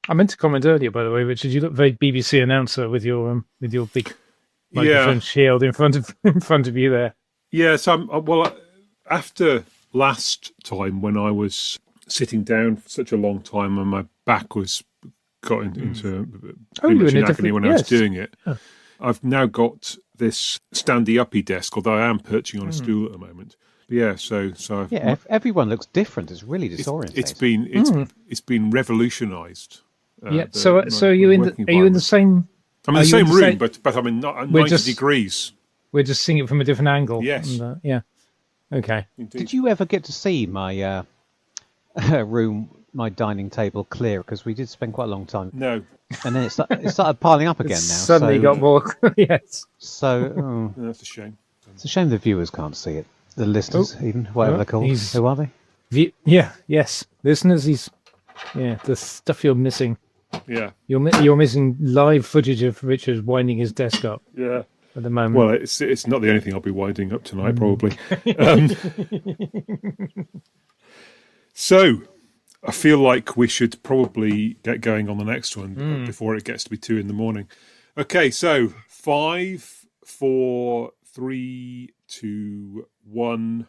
I meant to comment earlier, by the way, Richard. You look very BBC announcer with your big microphone shield in front of you there. Yes, after last time when I was sitting down for such a long time and my back got into pretty much in agony when I was doing it. Oh. I've now got this standy-uppy desk, although I am perching on a stool at the moment. But yeah, so everyone looks different. It's really disorientating. It's been revolutionised. So are you in the same? I'm in the same room, but I'm in 90 degrees. We're just seeing it from a different angle. Yes. And, Okay. Indeed. Did you ever get to see my room, my dining table clear? Because we did spend quite a long time. No. And then it started piling up again now. Suddenly got more. Yes. So that's a shame. It's a shame the viewers can't see it. The listeners, even whatever they're called. Who are they? Yes, listeners. The stuff you're missing. Yeah. You're missing live footage of Richard winding his desk up. Yeah. At the moment. Well, it's not the only thing I'll be winding up tonight, probably. So, I feel like we should probably get going on the next one before it gets to be 2 a.m. Okay, so 5, 4, 3, 2, 1.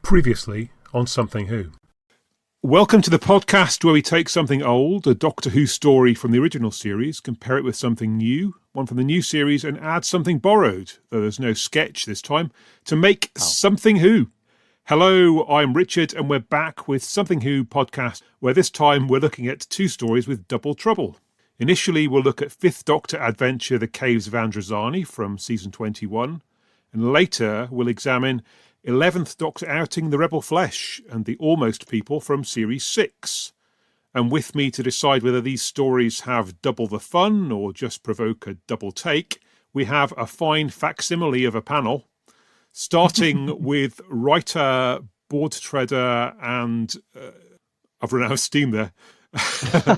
Previously on Something Who. Welcome to the podcast where we take something old, a Doctor Who story from the original series, compare it with something new, one from the new series, and add something borrowed, though there's no sketch this time, to make Something Who. Hello, I'm Richard, and we're back with Something Who podcast, where this time we're looking at 2 stories with double trouble. Initially, we'll look at 5th Doctor adventure, The Caves of Androzani from season 21, and later we'll examine 11th Doctor outing, The Rebel Flesh, and The Almost People from Series 6. And with me to decide whether these stories have double the fun or just provoke a double take, we have a fine facsimile of a panel, starting with writer, board treader, and... I've run out of steam there.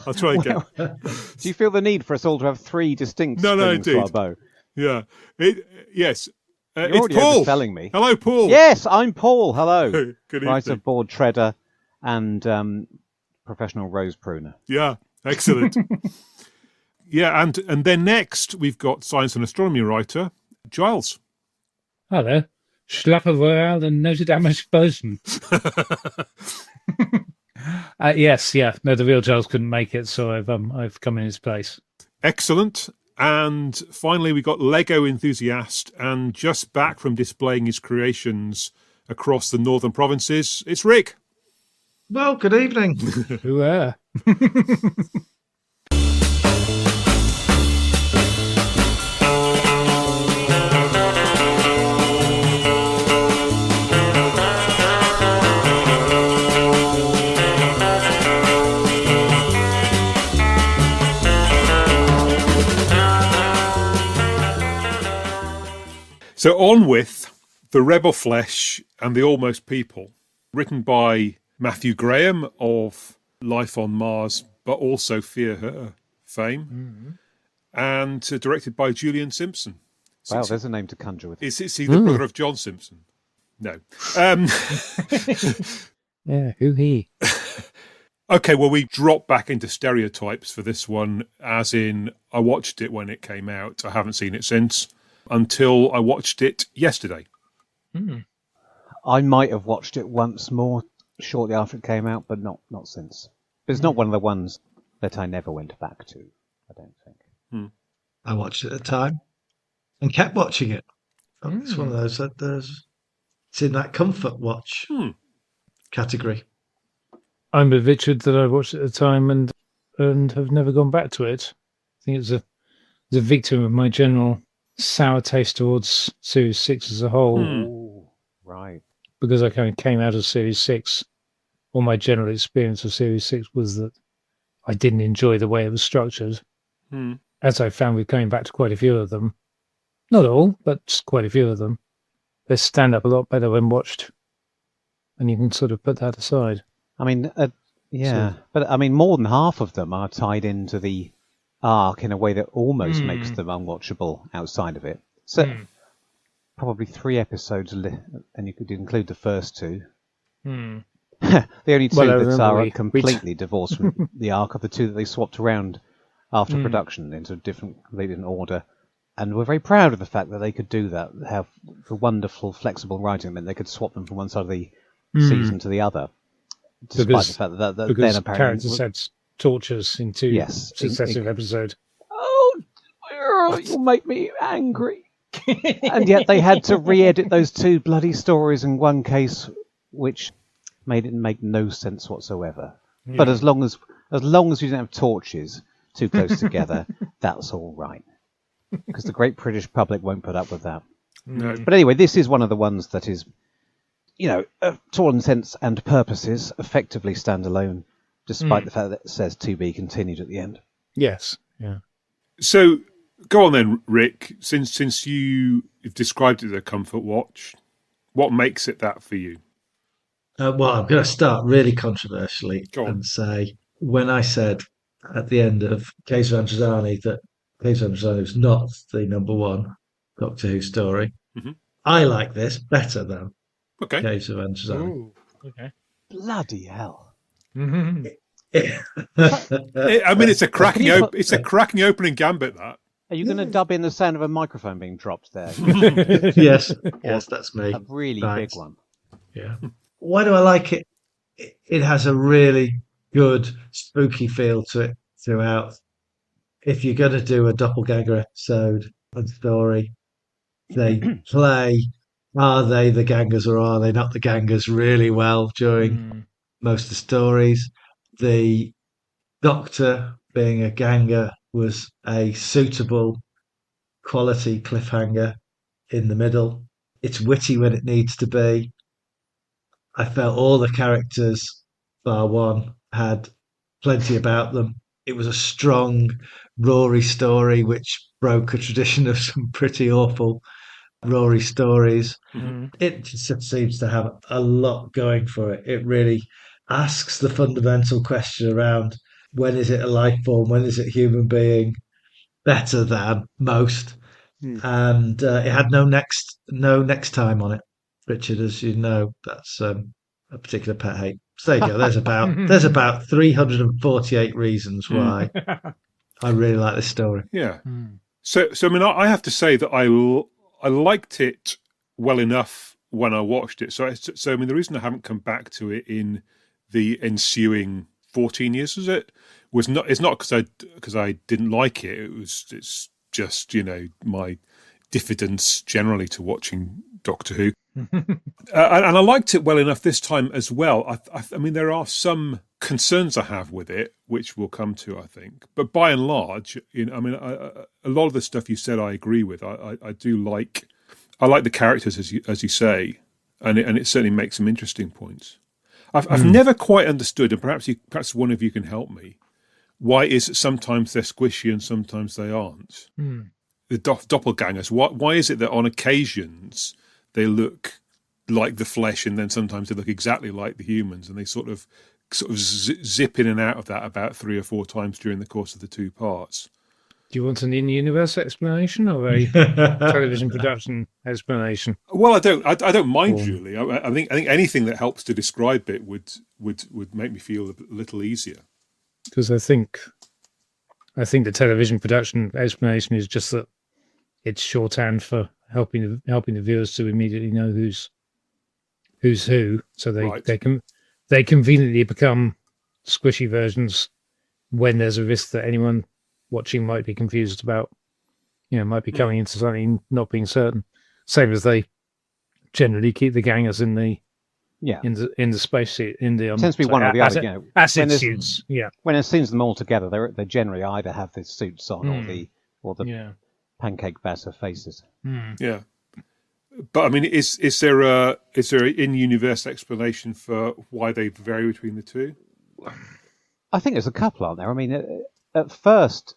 I'll try again. Do you feel the need for us all to have 3 distinct strings to our bow? Yeah. Yes. You're already overselling me. Hello, Paul. Yes, I'm Paul. Hello. Good evening. Writer, board treader, and professional rose pruner. Yeah, excellent. And then next we've got science and astronomy writer Giles. Hello, Schlapper Royale and noted amateur person. Yes, no, the real Giles couldn't make it, so I've come in his place. Excellent. And finally, we got Lego enthusiast and just back from displaying his creations across the northern provinces. It's Rick. Well, good evening. Hooah. So on with The Rebel Flesh and The Almost People, written by Matthew Graham of Life on Mars, but also Fear Her fame, and directed by Julian Simpson. Wow, there's a name to conjure with. Is he the brother of John Simpson? No. Yeah, who he? Okay, well, we drop back into stereotypes for this one, as in I watched it when it came out. I haven't seen it since. Until I watched it yesterday. I might have watched it once more shortly after it came out, but not since. But it's not one of the ones that I never went back to, I don't think. I watched it at the time and kept watching it. It's one of those that it's in that comfort watch category. I'm with Richard that I watched at the time and have never gone back to it. I think it's a victim of my general sour taste towards Series 6 as a whole. Right. Because I kind of came out of Series 6, or my general experience of Series 6 was that I didn't enjoy the way it was structured. As I found with coming back to quite a few of them. Not all, but just quite a few of them. They stand up a lot better when watched. And you can sort of put that aside. I mean, but I mean, more than half of them are tied into the arc in a way that almost makes them unwatchable outside of it. So probably 3 episodes, and you could include the first 2. The only two Well, I that remember are we completely divorced from the arc are the two that they swapped around after production into completely different order. And we're very proud of the fact that they could do that, have the wonderful, flexible writing meant they could swap them from one side of the season to the other, despite the fact that then apparently... characters had tortures in two successive episodes. Oh, you'll make me angry. And yet they had to re-edit those two bloody stories in one case, which made it make no sense whatsoever. Yeah. But as long as you don't have torches too close together, that's all right. Because the great British public won't put up with that. No. But anyway, this is one of the ones that is, to all intents and purposes, effectively standalone, despite the fact that it says to be continued at the end. Yes. Yeah. So, go on then, Rick. Since you've described it as a comfort watch, what makes it that for you? Well, I'm going to start really controversially and say, when I said at the end of Caves of Androzani that Caves of Androzani was not the number one Doctor Who story, I like this better than Caves of Androzani. Ooh, okay. Bloody hell. I mean, it's a cracking opening gambit, that. Are you going to dub in the sound of a microphone being dropped there? Yes, that's me. A really big one. Yeah. Why do I like it? It has a really good spooky feel to it throughout. If you're going to do a doppelganger episode and story, they play, are they the gangers or are they not the gangers, really well during most of the stories. The Doctor being a ganger was a suitable quality cliffhanger in the middle. It's witty when it needs to be. I felt all the characters, bar one, had plenty about them. It was a strong Rory story, which broke a tradition of some pretty awful Rory stories. It just seems to have a lot going for it. It really asks the fundamental question around when is it a life form, when is it human being, better than most. And it had no next time on it. Richard, as you know, that's a particular pet hate. So there you go. There's about 348 reasons why I really like this story. Yeah. So I mean, I have to say that I liked it well enough when I watched it. So I mean, the reason I haven't come back to it in the ensuing 14 years, it's not because I didn't like it. It's just my diffidence generally to watching Doctor Who. And I liked it well enough this time as well. I mean, there are some concerns I have with it, which we'll come to, I think. But by and large, a lot of the stuff you said I agree with. I do like. I like the characters, as you say, and it certainly makes some interesting points. I've never quite understood, and perhaps one of you can help me. Why is it sometimes they're squishy and sometimes they aren't? The doppelgangers. Why is it that on occasions they look like the flesh, and then sometimes they look exactly like the humans, and they sort of zip in and out of that about 3 or 4 times during the course of the 2 parts? Do you want an in-universe explanation or a television production explanation? Well, I don't mind really. I think anything that helps to describe it would make me feel a little easier. Because I think the television production explanation is just that it's shorthand for helping the viewers to immediately know who's who, so they conveniently become squishy versions when there's a risk that anyone watching might be confused about, might be coming into something not being certain. Same as they generally keep the gangers in the spacesuit in the it tends to be one or the other. Acid suits. Yeah. When it seems them all together, they generally either have the suits on or the pancake batter faces. Yeah. But I mean, is there an in-universe explanation for why they vary between the two? I think there's a couple, aren't there? I mean, at first,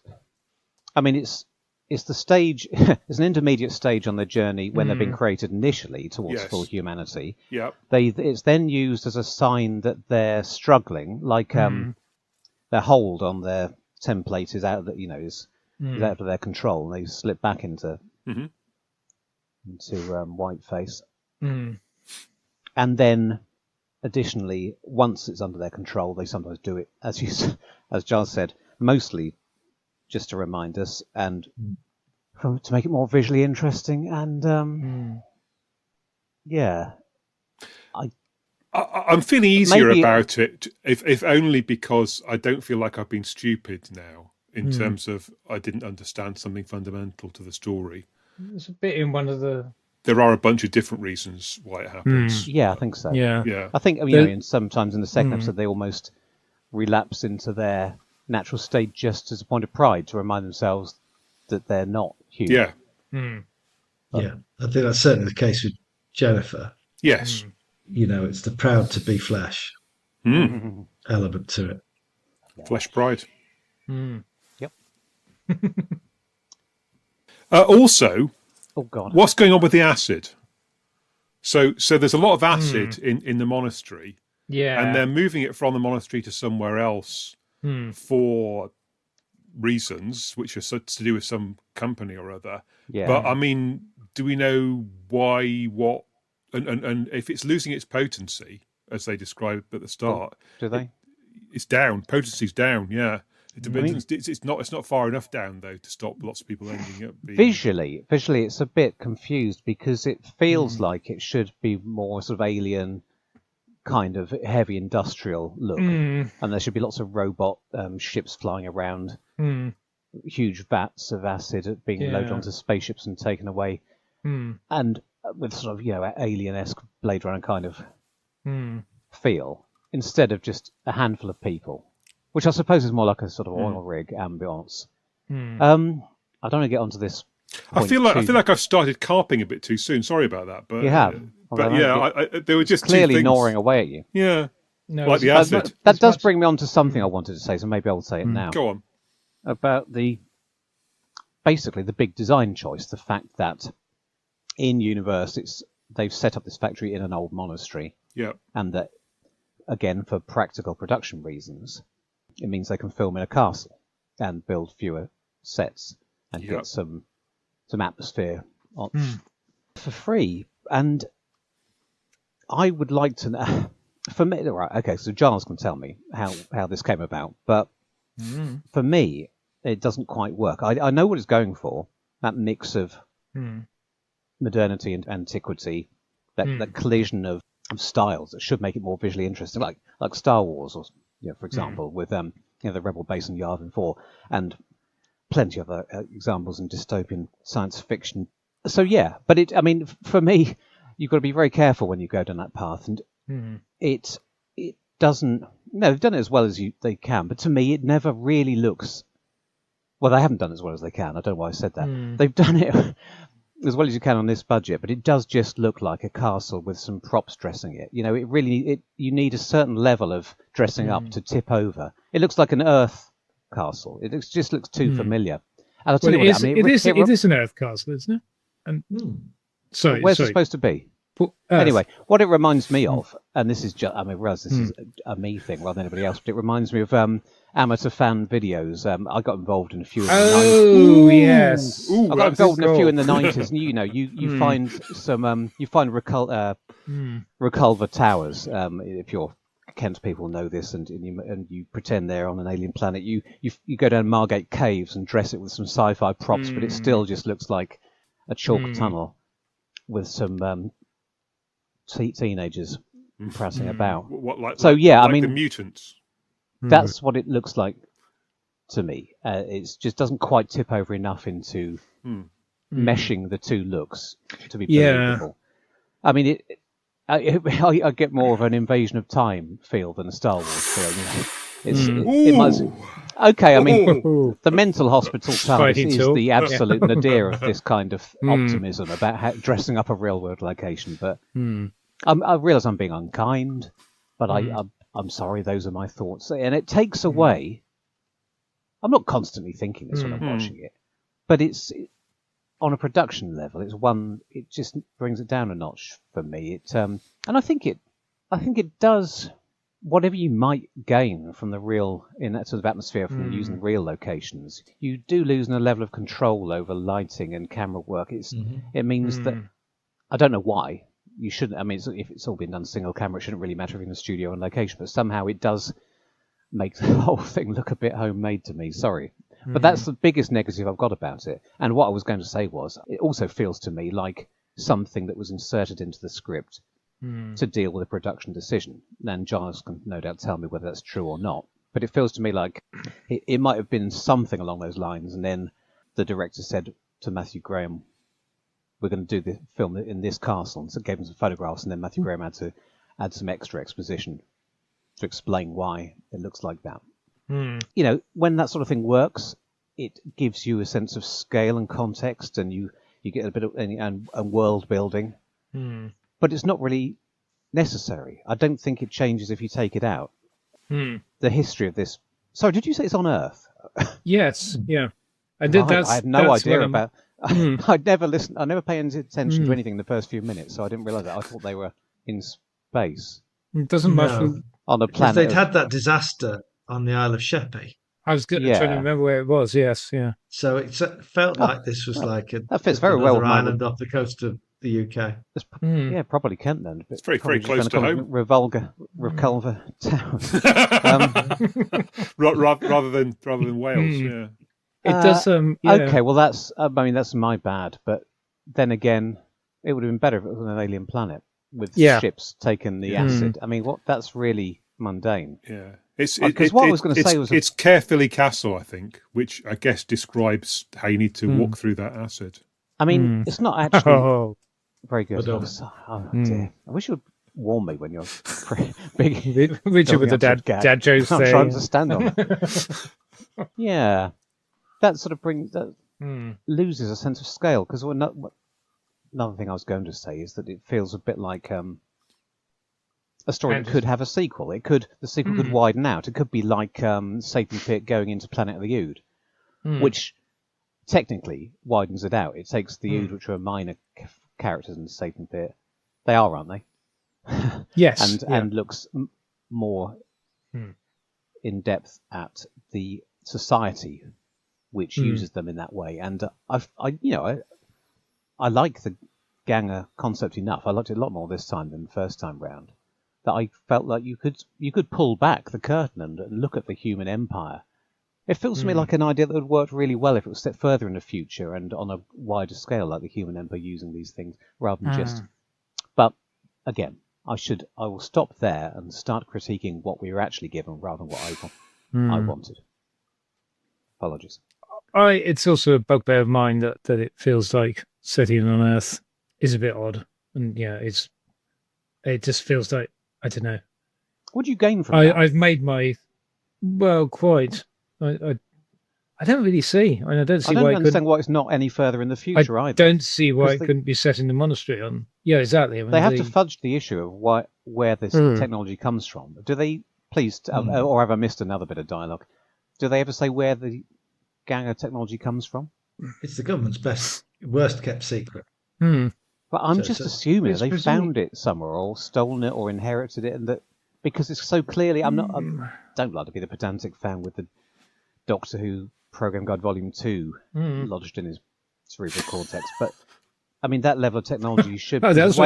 I mean, it's the stage, it's an intermediate stage on the journey when they've been created initially towards full humanity. Yeah. It's then used as a sign that they're struggling, like their hold on their template is out of is out of their control, and they slip back into whiteface. And then additionally, once it's under their control, they sometimes do it, as Giles said, mostly just to remind us and to make it more visually interesting. And yeah, I'm feeling easier about it, if only because I don't feel like I've been stupid now in terms of I didn't understand something fundamental to the story. There's a bit in one of the... There are a bunch of different reasons why it happens. Yeah, I think so. Yeah. I think, and sometimes in the second episode, they almost relapse into their natural state just as a point of pride to remind themselves that they're not human. Yeah. Yeah, I think that's certainly the case with Jennifer. Yes. It's the proud to be flesh element to it. Flesh pride. Yep. Also, oh God, what's going on with the acid? So there's a lot of acid in the monastery. Yeah. And they're moving it from the monastery to somewhere else for reasons which are to do with some company or other. Yeah. But I mean, do we know why, what, and if it's losing its potency, as they described at the start? Do they? It's down. Potency's down, yeah. It's not far enough down, though, to stop lots of people ending up being... Visually, it's a bit confused because it feels like it should be more sort of alien kind of heavy industrial look, and there should be lots of robot ships flying around, huge vats of acid being loaded onto spaceships and taken away, and with sort of alien-esque Blade Runner kind of feel, instead of just a handful of people, which I suppose is more like a sort of oil rig ambience. I don't want to get onto this. I feel like I've started carping a bit too soon. Sorry about that, but you have. There were just clearly gnawing away at you. Yeah, like the acid. That does bring me on to something I wanted to say, so maybe I'll say it now. Go on. About basically the big design choice, the fact that in Universe they've set up this factory in an old monastery, and that again for practical production reasons, it means they can film in a castle and build fewer sets and get some atmosphere for free. And I would like to know, for me, right? Okay, so Giles can tell me how this came about, but for me, it doesn't quite work. I know what it's going for, that mix of modernity and antiquity, that collision of styles that should make it more visually interesting, like Star Wars, or for example, with the Rebel base in Yavin 4, and plenty of other examples in dystopian science fiction. So yeah, but for me, you've got to be very careful when you go down that path, and it doesn't. No, they've done it as well as they can, but to me, it never really looks. Well, they haven't done it as well as they can. I don't know why I said that. They've done it as well as you can on this budget, but it does just look like a castle with some props dressing it. It really you need a certain level of dressing up to tip over. It looks like an Earth castle. It just looks too familiar. And I'll tell you what, it is an Earth castle, isn't it? And sorry, where's it supposed to be? Anyway, what it reminds me of, and this is just, I realize this is a me thing rather than anybody else, but it reminds me of amateur fan videos. I got involved in a few in the 90s. Oh, yes. I got involved in a few in the 90s, and you find some, you find Reculver Towers, if you're Kent people know this, and you pretend they're on an alien planet. You go down Margate Caves and dress it with some sci-fi props, but it still just looks like a chalk tunnel with some teenagers prattling about. The mutants. That's what it looks like to me. It just doesn't quite tip over enough into meshing the two looks to be believable. I get more of an Invasion of Time feel than a Star Wars feel. It must. Okay, the mental hospital TARDIS is the absolute nadir of this kind of optimism about dressing up a real-world location. But I realise I'm being unkind, but I'm sorry, those are my thoughts. And it takes away... I'm not constantly thinking this when I'm watching it, but on a production level, it just brings it down a notch for me. And I think it does whatever you might gain from in that sort of atmosphere from using real locations. You do lose a level of control over lighting and camera work. It means that I don't know why, you shouldn't. I mean, if it's all been done single camera, it shouldn't really matter if in the studio on location. But somehow it does make the whole thing look a bit homemade to me. Sorry, but that's the biggest negative I've got about it. And what I was going to say was, it also feels to me like something that was inserted into the script to deal with a production decision. And Giles can no doubt tell me whether that's true or not. But it feels to me like it might have been something along those lines, and then the director said to Matthew Graham, "We're going to do the film in this castle," and so gave him some photographs, and then Matthew Graham had to add some extra exposition to explain why it looks like that. You know, when that sort of thing works, it gives you a sense of scale and context, and you get a bit of and world building. But it's not really necessary. I don't think it changes if you take it out. The history of this. Sorry, did you say it's on Earth? Yes, yeah. I had no idea about. I'd never listened. I never paid any attention to anything in the first few minutes, so I didn't realise that. I thought they were in space. It doesn't matter. On a planet. They'd had that disaster on the Isle of Sheppey. I was trying to remember where it was. Yes, yeah. So it felt like this was like that fits very well with island off the coast of the UK. Yeah, probably Kent then. It's very close to home. Revolver Towers. rather than Wales. Yeah. It does. Okay, well that's. I mean, that's my bad. But then again, it would have been better if it was on an alien planet with ships taking the acid. I mean, that's really mundane. Yeah. Because what I was going to say was it's Caerphilly Castle, I think, which I guess describes how you need to walk through that acid. I mean, it's not actually very good. Oh dear! I wish you would warn me when you're big. Richard with the dad jokes. I'm trying to stand on it. Yeah, that sort of loses a sense of scale. Because another thing I was going to say is that it feels a bit like a story that could have a sequel. The sequel could widen out. It could be like Satan Pit going into Planet of the Ood, which technically widens it out. It takes the Ood, which are minor characters in Satan Pit. They are, aren't they? Yes. And looks more in depth at the society which uses them in that way. And I like the Ganger concept enough. I liked it a lot more this time than the first time round. That I felt like you could pull back the curtain and look at the human empire. It feels to me like an idea that would work really well if it was set further in the future and on a wider scale, like the human empire using these things rather than just. But again, I will stop there and start critiquing what we were actually given rather than what I wanted. Apologies. It's also a bugbear of mine that it feels like setting on Earth is a bit odd, and it just feels like. I don't know. What do you gain from that? I've made my quite. I don't really see. I don't see why. I don't understand why it's not any further in the future either. I don't see why it couldn't be set in the monastery on. Yeah, exactly. I mean, they have to fudge the issue of where this technology comes from. Do they? Please, or have I missed another bit of dialogue? Do they ever say where the Ganger technology comes from? It's the government's worst kept secret. But I'm just assuming they found it somewhere or stolen it or inherited it, and that because it's so clearly. I don't like to be the pedantic fan with the Doctor Who Program Guide Volume 2 lodged in his cerebral cortex, but I mean that level of technology is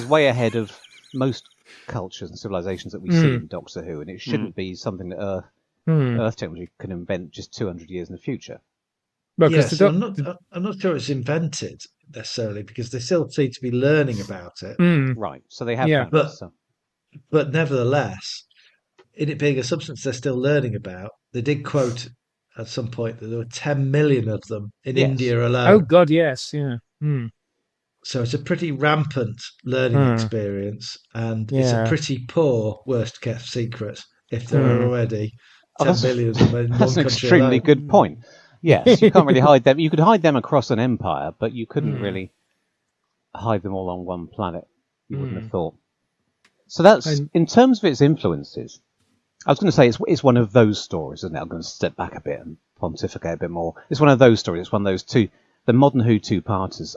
way ahead of most cultures and civilizations that we see in Doctor Who, and it shouldn't be something that Earth technology can invent just 200 years in the future. Well, I'm not sure it's invented necessarily because they still seem to be learning about it. Right, so they have. But nevertheless, in it being a substance they're still learning about, they did quote at some point that there were 10 million of them in India alone. Oh God, yes, yeah. So it's a pretty rampant learning experience, and it's a pretty poor worst kept secret if there are already 10 million of them in one country. That's an extremely good point. Yes, you can't really hide them. You could hide them across an empire, but you couldn't really hide them all on one planet. You wouldn't have thought. So that's in terms of its influences. I was going to say it's one of those stories, isn't it? I'm going to step back a bit and pontificate a bit more. It's one of those stories. It's one of those two. The modern Who two-parters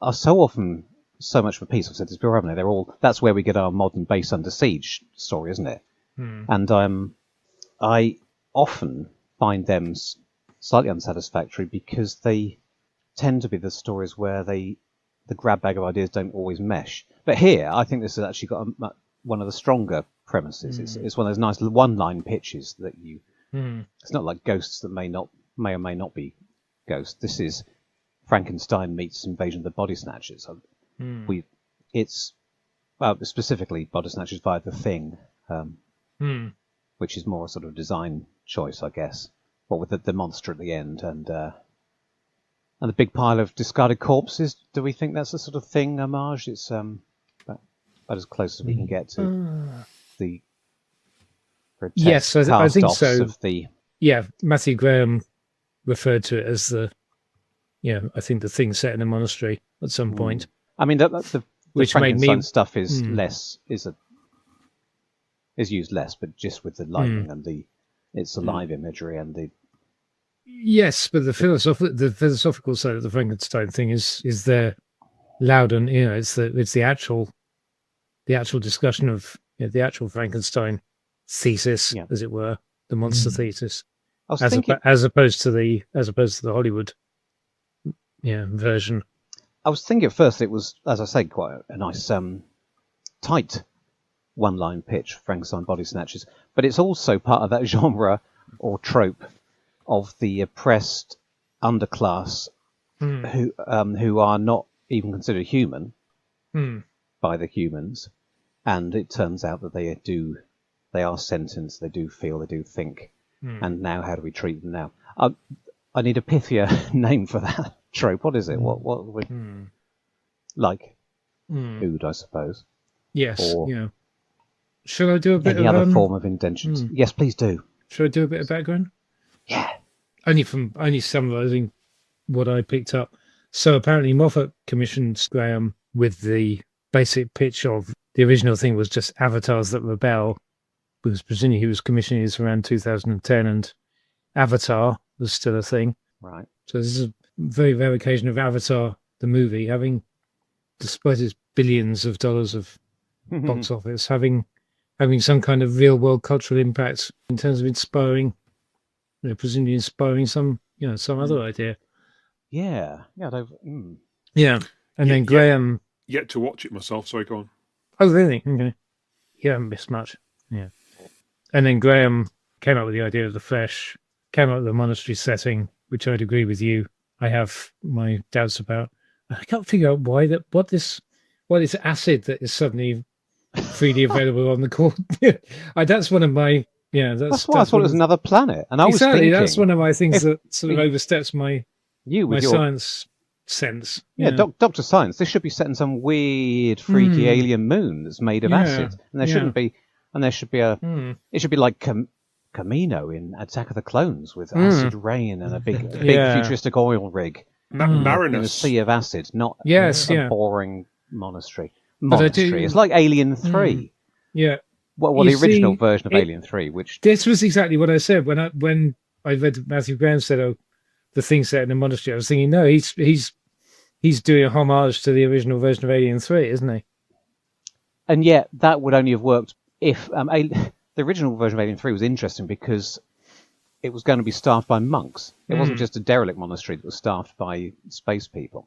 are so often so much for peace. I've said this before, haven't I? They're all. That's where we get our modern base under siege story, isn't it? And I often find them slightly unsatisfactory because they tend to be the stories where they the grab bag of ideas don't always mesh. But here, I think this has actually got one of the stronger premises. It's one of those nice one-line pitches that you. It's not like Ghosts that may or may not be Ghosts. This is Frankenstein meets Invasion of the Body Snatchers. It's specifically Body Snatchers via The Thing, which is more a sort of design choice, I guess. But with the monster at the end and the big pile of discarded corpses. Do we think that's a sort of Thing homage? It's about as close as we can get to the yes, I think so. Of the Matthew Graham referred to it as I think the Thing set in a monastery at some point. I mean, the which Frankenstein stuff is is used less, but just with the lighting and it's alive imagery and the. Yes, but the philosophical side of the Frankenstein thing is there loud, and it's the actual discussion of the actual Frankenstein thesis, as it were, the monster thesis, as opposed to the Hollywood version. I was thinking at first it was, as I say, quite a nice tight one-line pitch, Frankenstein Body Snatchers, but it's also part of that genre or trope of the oppressed underclass who are not even considered human by the humans, and it turns out that they are sentient, they do feel, they do think, and now how do we treat them now? I need a pithier name for that trope. What is it? What would like food, I suppose. Yes. Shall I do a bit any of other form of indentions? Yes, please do. Shall I do a bit of background? Yeah. Only summarising what I picked up. So apparently Moffat commissioned Graham with the basic pitch of the original thing was just avatars that rebel, because presumably he was commissioning this around 2010, and Avatar was still a thing. Right. So this is a very rare occasion of Avatar, the movie, having, despite its billions of dollars of box office, having some kind of real world cultural impact in terms of inspiring, presumably inspiring some other idea. Yeah. Yeah. And then Graham. Yet to watch it myself. Sorry, go on. Oh, really? Okay. You haven't missed much. Yeah. And then Graham came up with the idea of the flesh, came up with the monastery setting, which I'd agree with you. I have my doubts about. I can't figure out what this acid that is suddenly freely available on the court. That's one of my That's why I thought it was another planet, and I was thinking that's one of my things that sort of oversteps my your science sense. Yeah, Dr. Science. This should be set in some weird, freaky alien moon that's made of acid, and there shouldn't be. And there should be it should be like Camino in Attack of the Clones with acid rain and a big futuristic oil rig. Marinus. In a sea of acid, not a boring monostery. It's like Alien 3. Yeah. Well, the original version of Alien 3, which... This was exactly what I said when I read Matthew Graham said, "Oh, the thing set in a monastery." I was thinking, no, he's doing a homage to the original version of Alien 3, isn't he? And yet, that would only have worked if... the original version of Alien 3 was interesting because it was going to be staffed by monks. It wasn't just a derelict monastery that was staffed by space people.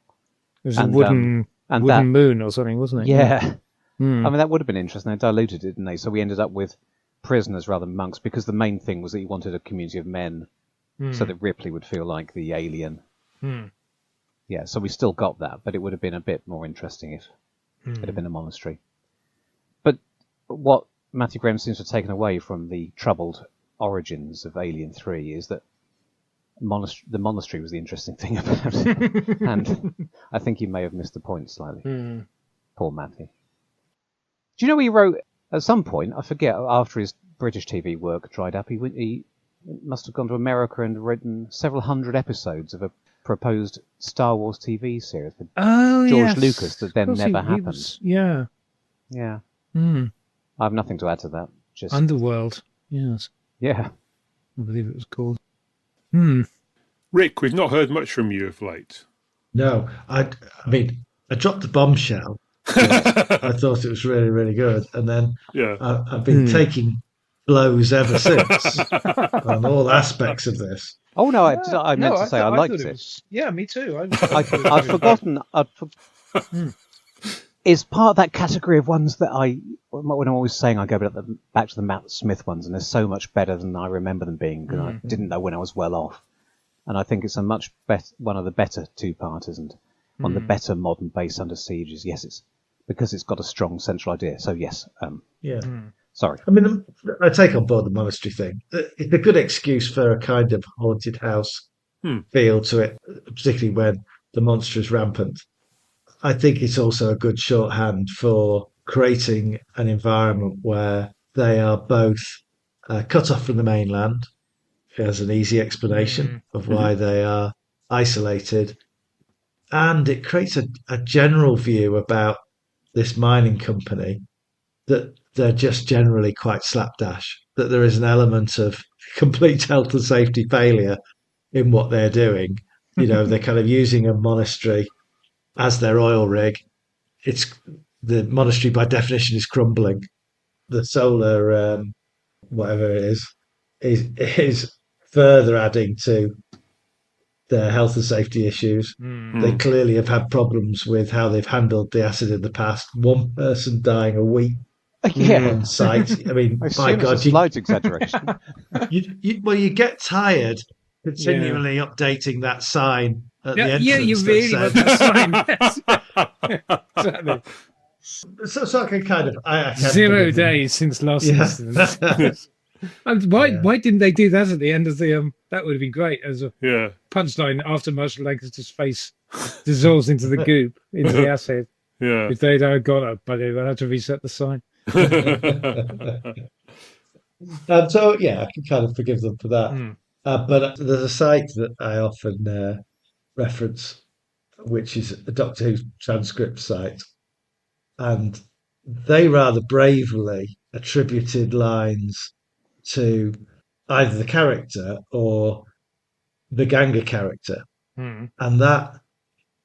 It was a wooden moon or something, wasn't it? Yeah. I mean, that would have been interesting. They diluted it, didn't they? So we ended up with prisoners rather than monks, because the main thing was that he wanted a community of men so that Ripley would feel like the alien. Yeah, so we still got that, but it would have been a bit more interesting if it had been a monastery. But what Matthew Graham seems to have taken away from the troubled origins of Alien 3 is that the monastery was the interesting thing about it. And I think he may have missed the point slightly. Poor Matthew. Do you know he wrote, at some point, I forget, after his British TV work dried up, he must have gone to America and written several hundred episodes of a proposed Star Wars TV series for George Lucas that then never happened. Yeah. I have nothing to add to that. Just Underworld. Yes. Yeah. I believe it was called. Rick, we've not heard much from you of late. No, I mean, I dropped the bombshell. I thought it was really, really good, and then I've been taking blows ever since on all aspects of this. Oh no, I meant to say I liked it. Yeah, me too. I'd forgotten. is part of that category of ones that when I'm always saying I go back to the Matt Smith ones, and they're so much better than I remember them being, because I didn't know when I was well off. And I think it's a much better, one of the better two-parters, and one of the better modern base under sieges. Yes, it's because it's got a strong central idea. So yes, sorry. I mean, I take on board the monastery thing. It's a good excuse for a kind of haunted house feel to it, particularly when the monster is rampant. I think it's also a good shorthand for creating an environment where they are both cut off from the mainland. There's an easy explanation of why they are isolated. And it creates a general view about this mining company that they're just generally quite slapdash, that there is an element of complete health and safety failure in what they're doing. They're kind of using a monastery as their oil rig. It's the monastery by definition is crumbling. The solar, whatever it is further adding to their health and safety issues. They clearly have had problems with how they've handled the acid in the past. One person dying a week on site. I mean, my God, it's a slight exaggeration. you get tired continually updating that sign at the entrance. Yeah, you really want that sign. Exactly. So I can kind of... I 0 days since last incident. And why didn't they do that at the end of the... that would have been great as a punchline after Marshall Lancaster's face dissolves into the goop, into the acid. Yeah. If they'd got up, but they would have to reset the sign. So, I can kind of forgive them for that. But there's a site that I often reference, which is a Doctor Who transcript site. And they rather bravely attributed lines to either the character or the Ganga character. And that,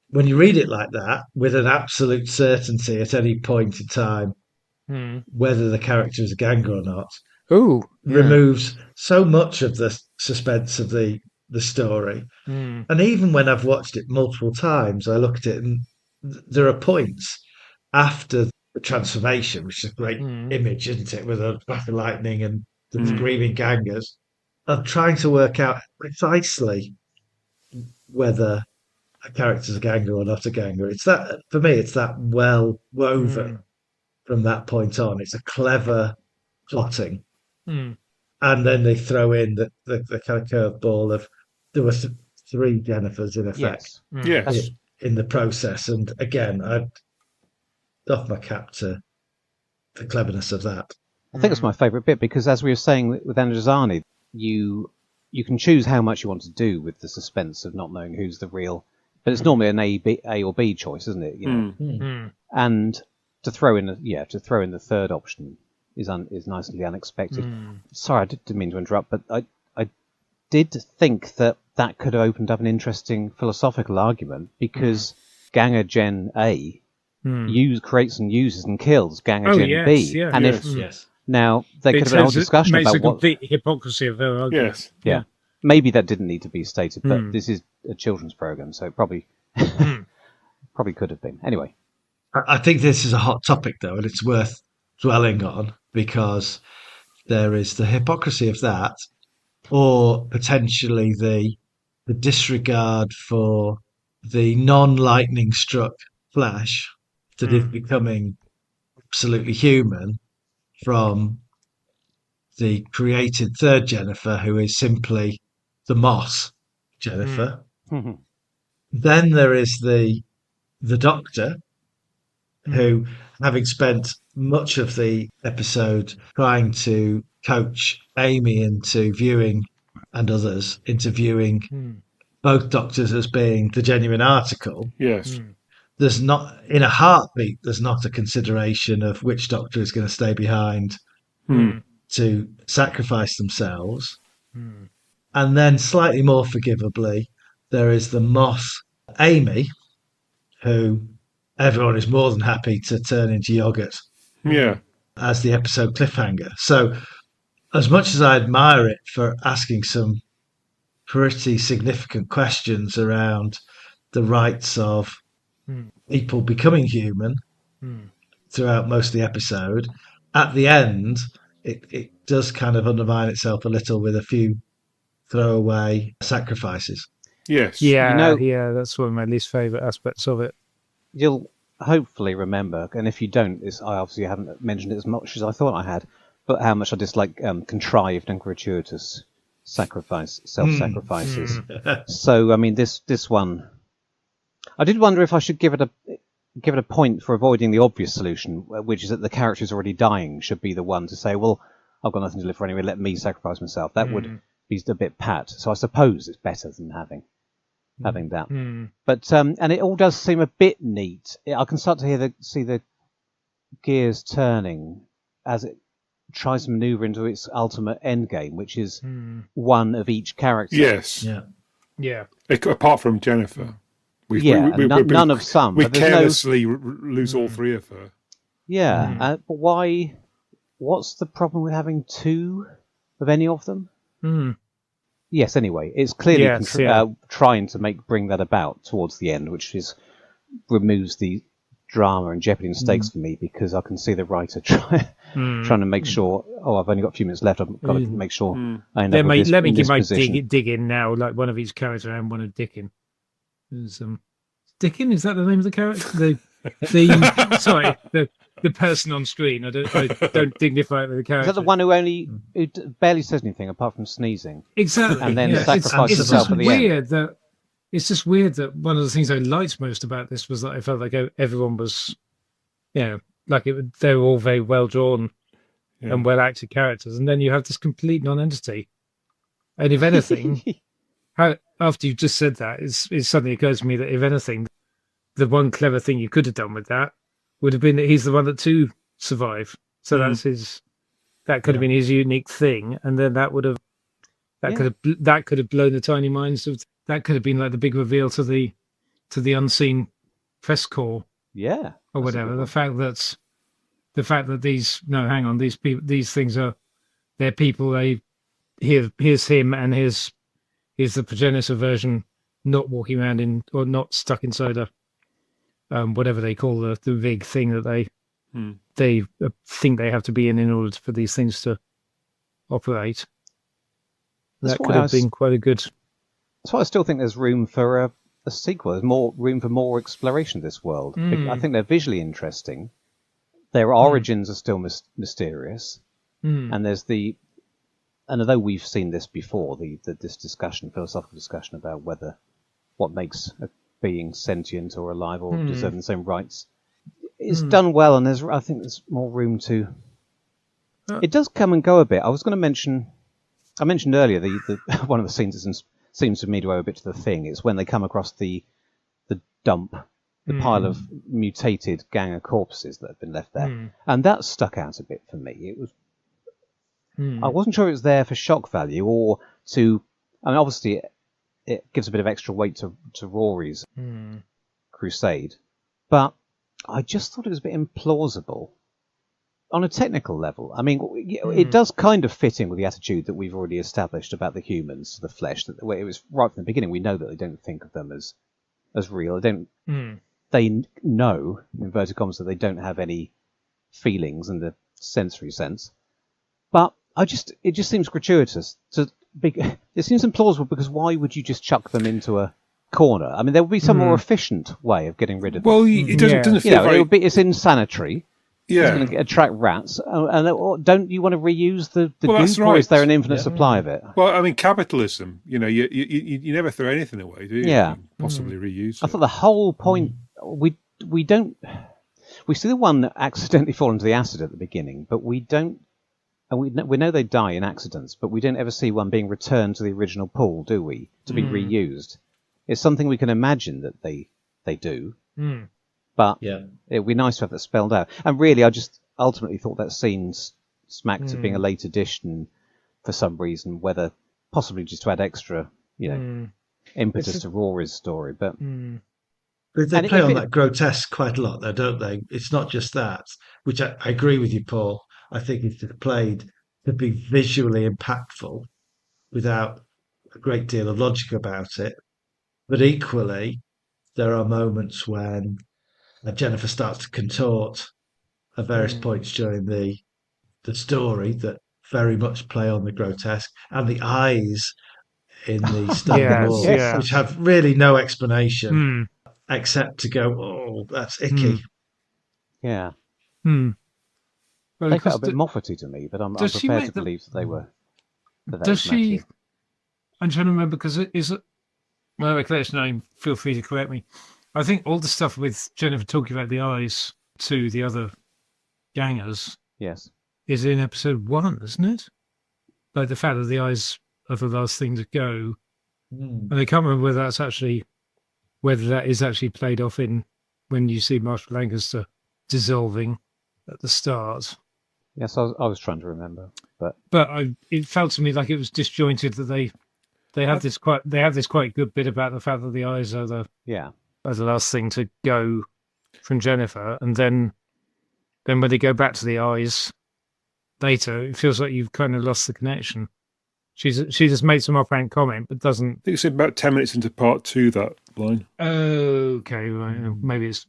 when you read it like that, with an absolute certainty at any point in time, whether the character is a Ganga or not, removes so much of the suspense of the story. And even when I've watched it multiple times, I look at it and there are points after the transformation, which is a great image, isn't it, with a flash of lightning and the screaming Gangas, of trying to work out precisely whether a character's a Ganga or not a Ganga. It's that, for me, it's that well woven from that point on. It's a clever plotting. And then they throw in the kind of curveball of there were three Jennifers in effect in the process. And again, I'd doff my cap to the cleverness of that. I think it's my favourite bit, because as we were saying with Androzani, you can choose how much you want to do with the suspense of not knowing who's the real, but it's normally an A or B choice, isn't it? And to throw in the third option is nicely unexpected. Sorry, I didn't mean to interrupt, but I did think that could have opened up an interesting philosophical argument, because Ganga Gen A creates and uses and kills Ganga Gen B, and now they could have a whole discussion about what the hypocrisy of their argument. Maybe that didn't need to be stated, but this is a children's program, so it probably could have been. Anyway, I think this is a hot topic, though, and it's worth dwelling on, because there is the hypocrisy of that, or potentially the disregard for the non-lightning struck Flash that is becoming absolutely human from the created third Jennifer, who is simply the Moss Jennifer. Then there is the Doctor, who, having spent much of the episode trying to coach Amy into viewing, and others into viewing both Doctors as being the genuine article. There's not, in a heartbeat, there's not a consideration of which Doctor is going to stay behind to sacrifice themselves. And then, slightly more forgivably, there is the Moss Amy, who everyone is more than happy to turn into yogurt as the episode cliffhanger. So, as much as I admire it for asking some pretty significant questions around the rights of people becoming human throughout most of the episode. At the end, it does kind of undermine itself a little with a few throwaway sacrifices. Yes. Yeah, that's one of my least favourite aspects of it. You'll hopefully remember, and if you don't, I obviously haven't mentioned it as much as I thought I had, but how much I dislike contrived and gratuitous self-sacrifices. So, I mean, this one, I did wonder if I should give it a point for avoiding the obvious solution, which is that the character who's already dying should be the one to say, well, I've got nothing to live for anyway, let me sacrifice myself. That would be a bit pat. So I suppose it's better than having that. But and it all does seem a bit neat. I can start to see the gears turning as it tries to maneuver into its ultimate end game, which is one of each character. Yes. Yeah. Apart from Jennifer. None of some. We carelessly lose all three of her. Yeah, but why? What's the problem with having two of any of them? Yes, anyway, it's clearly trying to bring that about towards the end, which removes the drama and jeopardy and stakes for me, because I can see the writer trying to make sure, I've only got a few minutes left, I've got to make sure I end up with this, let me give my position. dig in now, like one of each character and one of Dickin. Dickin, is that the name of the character? The person on screen. I don't dignify it with the character. Is that the one who barely says anything apart from sneezing? Exactly. And then sacrifices himself at the end. It's just weird that one of the things I liked most about this was that I felt like everyone was, like they were all very well drawn and well acted characters, and then you have this complete non-entity. And if anything, after you've just said that, it suddenly occurs to me that if anything, the one clever thing you could have done with that would have been that he's the one that too survived. So that could have been his unique thing, and then that could have blown the tiny minds of. That could have been like the big reveal to the unseen press corps, or whatever. The fact that these things are they're people. Here's him, and here's the progenitor version, not walking around or not stuck inside a whatever they call the rig thing that they think they have to be in order for these things to operate. That could have been quite a good. That's why I still think there's room for a sequel. There's more room for more exploration of this world. I think they're visually interesting. Their origins are still mysterious, and there's and although we've seen this before, this philosophical discussion about what makes a being sentient or alive or deserving the same rights, is done well, and I think there's more room to. It does come and go a bit. I was going to mention. I mentioned earlier the one of the scenes that seems to me to owe a bit to the thing. It's when they come across the dump, the pile of mutated gang of corpses that have been left there, and that stuck out a bit for me. It was. I wasn't sure it was there for shock value or to. I mean, obviously, it gives a bit of extra weight to Rory's crusade, but I just thought it was a bit implausible on a technical level. I mean, it does kind of fit in with the attitude that we've already established about the humans, the flesh. That it was right from the beginning. We know that they don't think of them as real. They don't. They know, in inverted commas, that they don't have any feelings in the sensory sense, but. It just seems gratuitous. It seems implausible because why would you just chuck them into a corner? I mean, there would be some more efficient way of getting rid of them. Well, it doesn't feel very... it's insanitary. Yeah. It's going to attract rats. And don't you want to reuse the goop, or is there an infinite supply of it? Well, I mean, capitalism, you never throw anything away, do you? Yeah. You possibly reuse it. I thought the whole point... We don't... We see the one accidentally fall into the acid at the beginning, but we don't... And we know they die in accidents, but we don't ever see one being returned to the original pool, do we? To be reused. It's something we can imagine that they do. But it would be nice to have that spelled out. And really, I just ultimately thought that scene smacked of being a late addition for some reason, whether possibly just to add extra, impetus to Rory's story. But they play on that grotesque quite a lot, though, don't they? It's not just that, which I agree with you, Paul. I think it's played to be visually impactful without a great deal of logic about it. But equally, there are moments when Jennifer starts to contort at various points during the story that very much play on the grotesque, and the eyes in the stone wall, which have really no explanation except to go, oh, that's icky. Yeah. Well, they felt a bit Moffatty to me, but I'm prepared to believe that they were. Does she? I'm trying to remember because is it my recollection? Name. Feel free to correct me. I think all the stuff with Jennifer talking about the eyes to the other gangers, yes, is in episode 1, isn't it? Like the fact that the eyes are the last thing to go, and I can't remember whether that is actually played off in when you see Marshall Lancaster dissolving at the start. Yes, I was trying to remember, but it felt to me like it was disjointed that they have this quite good bit about the fact that the eyes are the last thing to go from Jennifer, and then when they go back to the eyes later, it feels like you've kind of lost the connection. She just made some offhand comment, but doesn't. I think it's about 10 minutes into part 2, that line. Okay, right. Maybe it's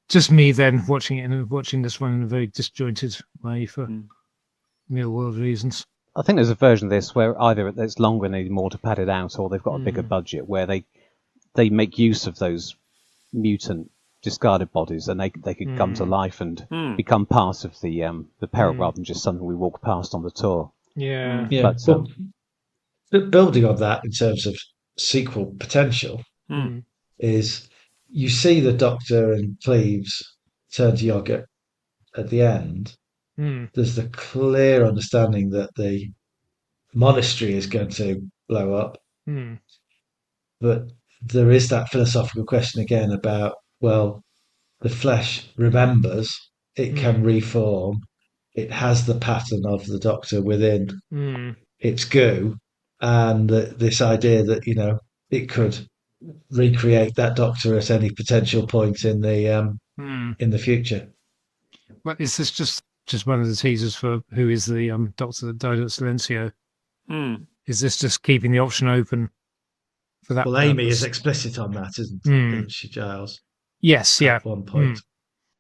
just me then watching this one in a very disjointed way for real world reasons. I think there's a version of this where either it's longer and they need more to pad it out, or they've got a bigger budget where they make use of those mutant discarded bodies, and they could come to life and become part of the peril rather than just something we walk past on the tour. Yeah. But building on that in terms of sequel potential is you see the Doctor and Cleves turn to yogurt at the end. There's the clear understanding that the monastery is going to blow up. But there is that philosophical question again about, well, the flesh remembers, it can reform, it has the pattern of the Doctor within its goo, and this idea that, it could recreate that Doctor at any potential point in the future. But is this just one of the teasers for who is the Doctor that died at Silencio? Is this just keeping the option open for that? Well, Amy is explicit on that, isn't she, Giles? Yes, yeah. At one point.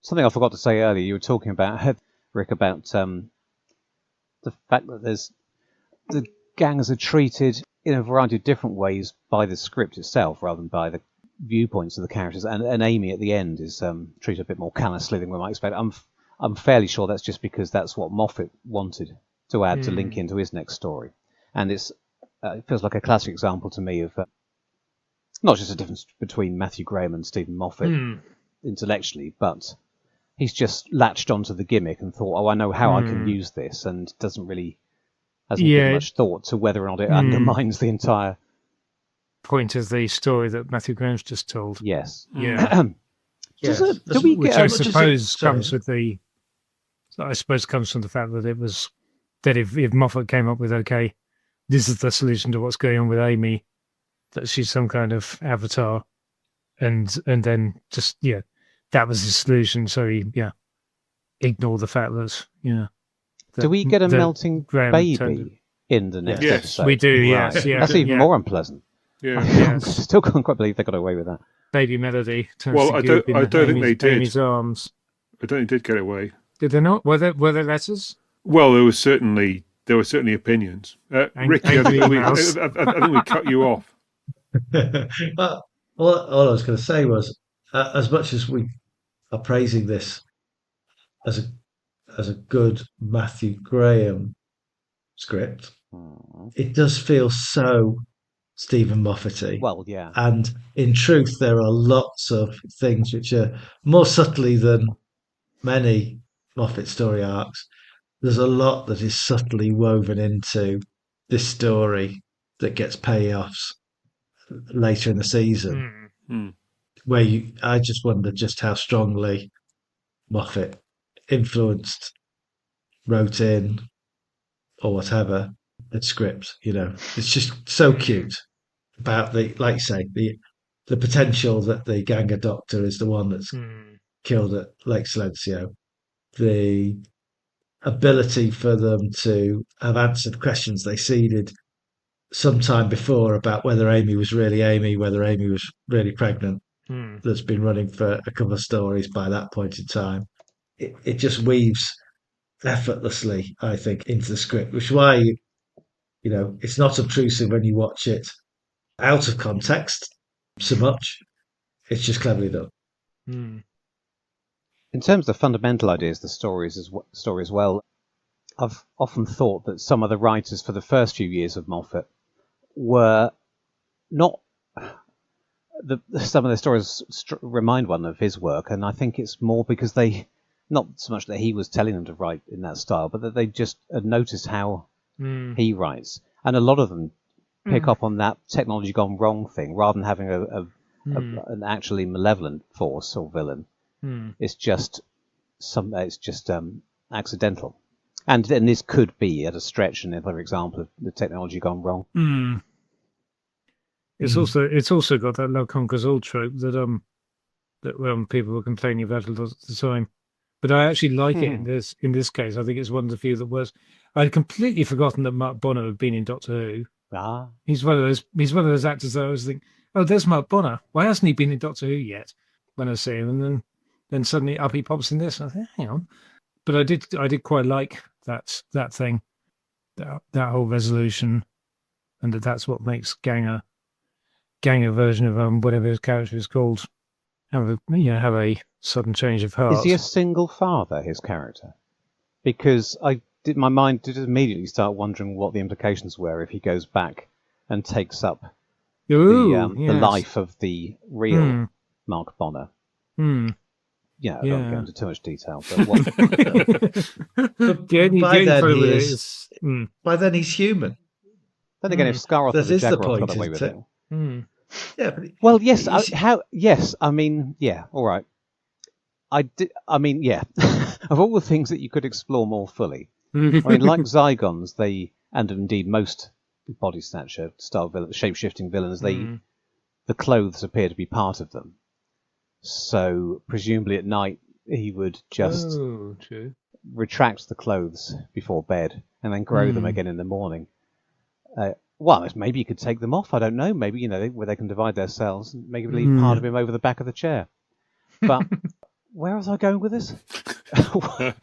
Something I forgot to say earlier, you were talking about, Rick, about the fact that the gangs are treated in a variety of different ways by the script itself rather than by the viewpoints of the characters, and Amy at the end is treated a bit more callously than we might expect. I'm fairly sure that's just because that's what Moffat wanted to add to link into his next story, and it feels like a classic example to me of not just a difference between Matthew Graham and Stephen Moffat intellectually, but he's just latched onto the gimmick and thought, oh, I know how I can use this, and hasn't given much thought to whether or not it undermines the entire point of the story that Matthew Graham's just told. Yes. Yeah. Do we Which get I suppose comes with comes from the fact that it was that if Moffat came up with, okay, this is the solution to what's going on with Amy, that she's some kind of avatar, and then just that was his solution. So he ignore the fact that do we get a melting baby in the next episode? We do. Right. Yes, that's even more unpleasant. Yeah, I still can't quite believe they got away with that. Baby Melody turns well, to I goop don't think they did. Amy's arms. I don't think they did get away. Did they not? Were there letters? Well, there were certainly opinions. Ricky, I think we cut you off. All I was going to say was, as much as we are praising this as a good Matthew Graham script, it does feel so Stephen Moffat-y. Well, yeah. And in truth, there are lots of things which are more subtly than many Moffat story arcs. There's a lot that is subtly woven into this story that gets payoffs later in the season, where I just wonder just how strongly Moffat influenced, wrote in, or whatever, the script. It's just so cute about like you say, the potential that the Ganga Doctor is the one that's killed at Lake Silencio, the ability for them to have answered questions they seeded sometime before about whether Amy was really Amy, whether Amy was really pregnant. That's been running for a couple of stories by that point in time. It just weaves effortlessly, I think, into the script, which is why it's not obtrusive when you watch it out of context so much. It's just cleverly done. In terms of the fundamental ideas of the story as well, I've often thought that some of the writers for the first few years of Moffat were not... some of the stories remind one of his work, and I think it's more because they... Not so much that he was telling them to write in that style, but that they just had noticed how he writes. And a lot of them pick up on that technology gone wrong thing, rather than having an actually malevolent force or villain. It's just accidental. And then this could be, at a stretch, another example of the technology gone wrong. It's also got that love conquers all trope that people were complaining about a lot of the time. But I actually like it in this case. I think it's one of the few that works. I'd completely forgotten that Mark Bonner had been in Doctor Who. He's one of those actors that I always think, oh, there's Mark Bonner. Why hasn't he been in Doctor Who yet? When I see him, and then suddenly up he pops in this. And I think, hang on. But I did quite like that thing, that whole resolution, and that's what makes Ganger version of whatever his character is called have a sudden change of heart. Is he a single father, his character? Because my mind did immediately start wondering what the implications were if he goes back and takes up the life of the real Mark Bonner. I don't go into too much detail, but by then he's human. Then again, if Scaroth That the is the Jaguar point, got away with isn't it. Yeah, but Well, yes. I mean, yeah. All right. Of all the things that you could explore more fully, I mean, like Zygons, and indeed most body snatcher style shape-shifting villains, the clothes appear to be part of them. So presumably at night he would just retract the clothes before bed and then grow them again in the morning. Well, maybe you could take them off. I don't know. Maybe where they can divide their cells and maybe leave part of him over the back of the chair. But where was I going with this? I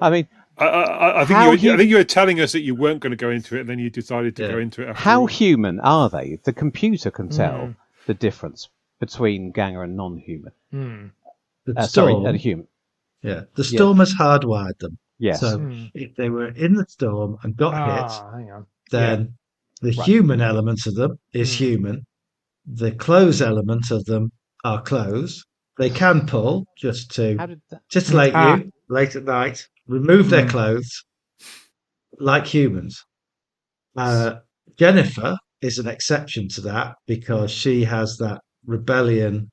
mean, I think you were telling us that you weren't going to go into it, and then you decided to go into it. How human are they? The computer can tell the difference between Ganger and non-human. And human. Yeah, the storm has hardwired them. Yes. So if they were in the storm and got hit, then the human element of them is human. The clothes element of them are clothes. They can pull just to titillate you late at night, remove their clothes like humans. Jennifer is an exception to that because she has that rebellion,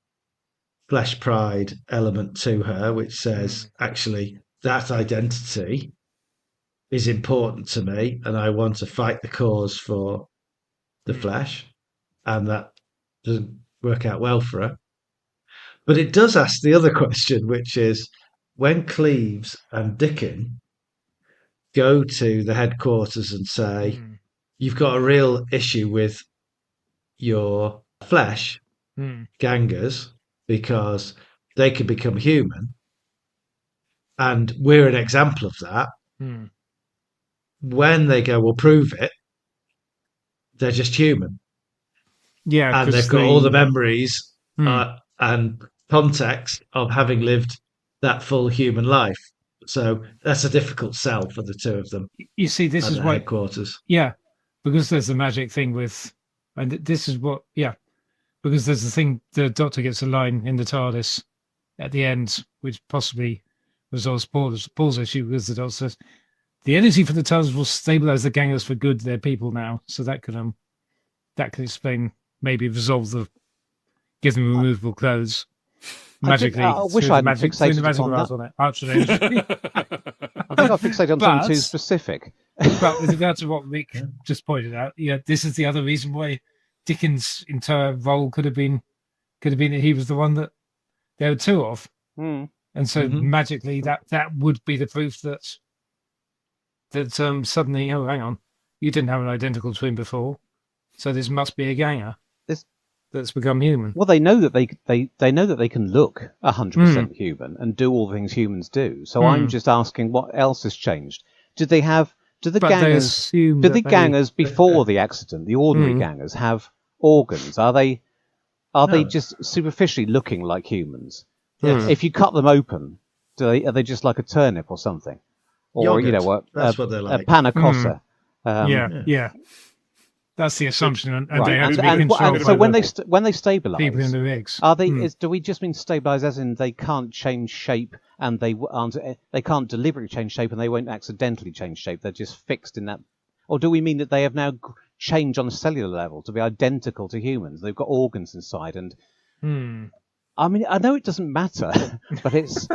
flesh pride element to her, which says, actually, that identity is important to me and I want to fight the cause for the flesh. And that doesn't work out well for her. But it does ask the other question, which is when Cleves and Dickon go to the headquarters and say, you've got a real issue with your flesh, gangers, because they can become human. And we're an example of that. When they go, we'll prove it, they're just human. Yeah. And they've got all the memories and context of having lived that full human life. So that's a difficult sell for the two of them. You see, this is why headquarters. Yeah, because there's the magic thing with, and this is what, because there's the thing, the Doctor gets a line in the TARDIS at the end, which possibly resolves Paul's issue, because the Doctor says, the energy for the TARDIS will stabilize the gangers for good. They're people now, so that could explain, maybe resolve give them removable clothes magically. I wish I'd fixated on that. On it. Archangel. I think I fixated on something too specific. But with regard to what Rick just pointed out, this is the other reason why Dickens' entire role could have been that he was the one that there were two of, and so magically that would be the proof that suddenly, oh, hang on, you didn't have an identical twin before. So this must be a ganger This- that's become human. Well, they know that they know that they can look 100% human and do all the things humans do. So I'm just asking, what else has changed? Do the But they gangers assume do that the gangers before the accident, the ordinary gangers, have organs? Are they No. just superficially looking like humans? Yes. If you cut them open, are they just like a turnip or something? Or Yogurt. That's what they're a like. panna cotta. Yeah. That's the assumption, and Right. they have to be And controlled so by when the they stabilize, people in the rigs. are they? Do we just mean stabilize as in they can't change shape and they can't deliberately change shape and they won't accidentally change shape? They're just fixed in that. Or do we mean that they have now changed on a cellular level to be identical to humans? They've got organs inside, and I mean, I know it doesn't matter, but it's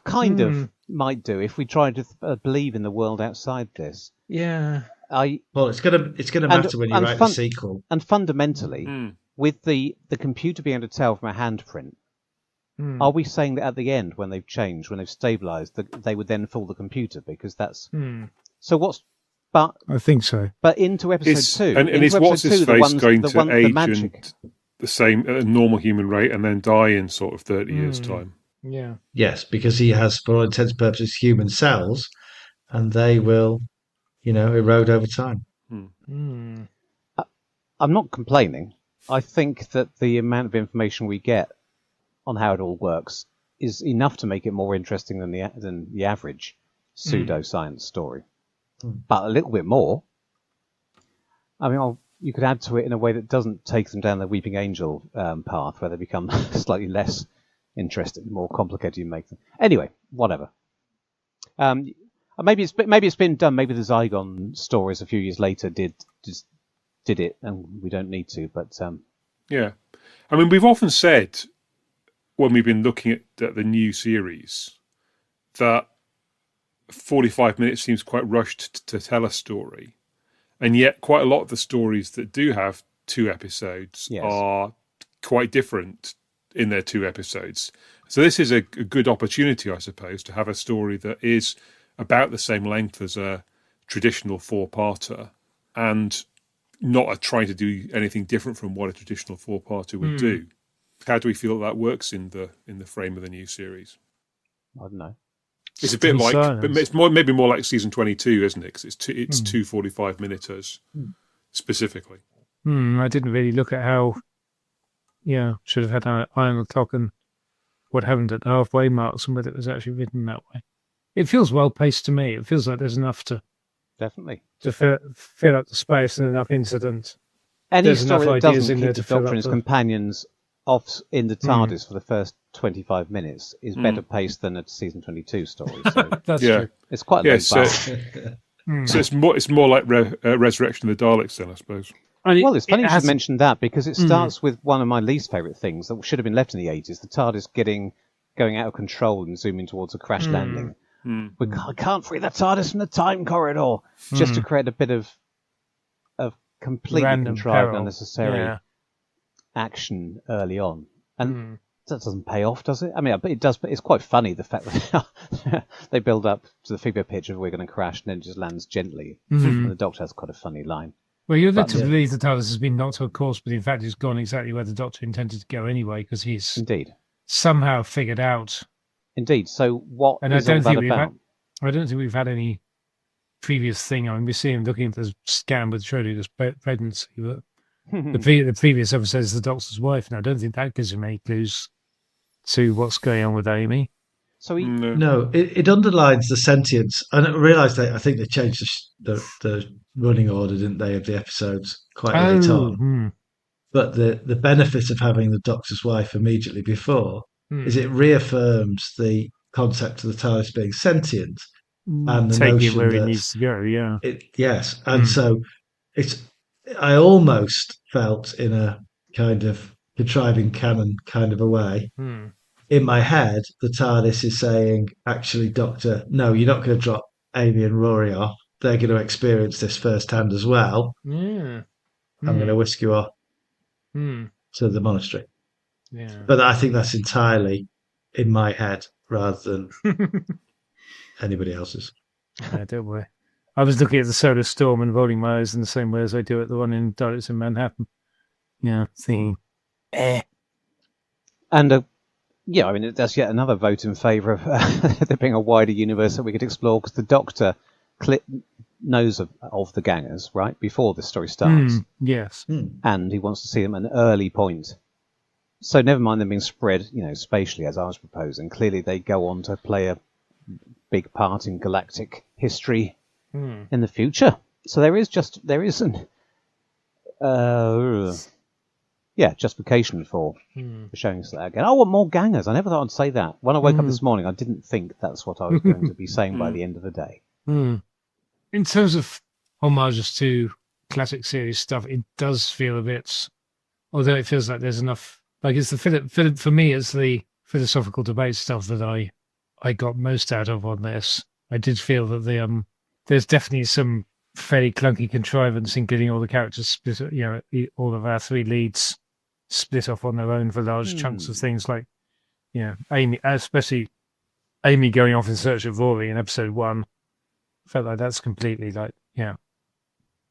kind of might do if we try to believe in the world outside this. Yeah. Well, it's gonna matter when you write the sequel. And fundamentally, with the computer being able to tell from a handprint, are we saying that at the end, when they've changed, when they've stabilised, that they would then fool the computer? Because that's so. I think so. But into episode 2, and is what's his face going to age the same at a normal human rate and then die in sort of 30 years' time? Yeah. Yes, because he has, for all intents and purposes, human cells, and they will, erode over time. I'm not complaining. I think that the amount of information we get on how it all works is enough to make it more interesting than the average pseudoscience story. But a little bit more. I mean, you could add to it in a way that doesn't take them down the Weeping Angel path, where they become slightly less interesting, more complicated. You make them anyway. Whatever. Maybe it's been done. Maybe the Zygon stories a few years later did it, and we don't need to. But yeah, I mean, we've often said when we've been looking at the new series that 45 minutes seems quite rushed to tell a story, and yet quite a lot of the stories that do have 2 episodes are quite different in their 2 episodes. So this is a good opportunity, I suppose, to have a story that is about the same length as a traditional 4-parter and not trying to do anything different from what a traditional 4-parter would do. How do we feel that works in the frame of the new series? I don't know. It's a bit like, but it's maybe more like season 22, isn't it? Because it's 2 45-minuters specifically. I didn't really look at how. Yeah, should have had an eye on the clock and what happened at the halfway marks and whether it was actually written that way. It feels well paced to me. It feels like there's enough to fill up the space and enough incident. Any There's story enough that ideas doesn't in there keep to the fill Doctor up and his the- companions off in the TARDIS for the first 25 minutes is better paced than a season 22 story. So That's Yeah. true. it's quite a low bar. So it's more like Resurrection of the Daleks then, I suppose. Well, it's funny you should mention that because it starts with one of my least favourite things that should have been left in the 80s, the TARDIS going out of control and zooming towards a crash landing. I can't free the TARDIS from the time corridor, just to create a bit of completely Random contrived, peril. unnecessary action early on. And that doesn't pay off, does it? I mean, it does, but it's quite funny, the fact that they build up to the fever pitch of we're going to crash and then it just lands gently. And the Doctor has quite a funny line. Well, you're led to believe the TARDIS has been knocked off course, but in fact it's gone exactly where the Doctor intended to go anyway, because he's somehow figured out. Indeed. So what and is I all don't that think about? I don't think we've had any previous thing. I mean, we see him looking at the scan with Schrodinger's pregnancy, but the previous episode is the Doctor's wife, and I don't think that gives him any clues to what's going on with Amy. So No, it underlines the sentience. I don't realise I think they changed the running order, didn't they, of the episodes quite late on. But the benefit of having the Doctor's wife immediately before is it reaffirms the concept of the TARDIS being sentient and the Taking notion it where that it needs to go. Yeah. Yes, and so I almost felt in a kind of contriving canon kind of a way. In my head, the TARDIS is saying, actually, Doctor, no, you're not going to drop Amy and Rory off. They're going to experience this firsthand as well. Yeah. I'm going to whisk you off to the monastery. Yeah. But I think that's entirely in my head rather than anybody else's. Yeah, don't worry. I was looking at the Solar Storm and rolling my eyes in the same way as I do at the one in Directs in Manhattan. Yeah, thinking, And yeah, I mean, that's yet another vote in favour of there being a wider universe that we could explore, because the Doctor knows of the gangers, right, before the story starts. Yes. And he wants to see them at an early point. So never mind them being spread, spatially, as I was proposing. Clearly they go on to play a big part in galactic history in the future. So there is an justification for showing us that again. I want more gangers. I never thought I'd say that. When I woke up this morning, I didn't think that's what I was going to be saying by the end of the day. In terms of homages to classic series stuff, it does feel a bit, although it feels like there's enough, like it's for me, it's the philosophical debate stuff that I got most out of on this. I did feel that there's definitely some fairly clunky contrivance in getting all the characters split, all of our three leads split off on their own for large chunks of things, like, Amy, especially Amy going off in search of Rory in episode 1. Felt like that's completely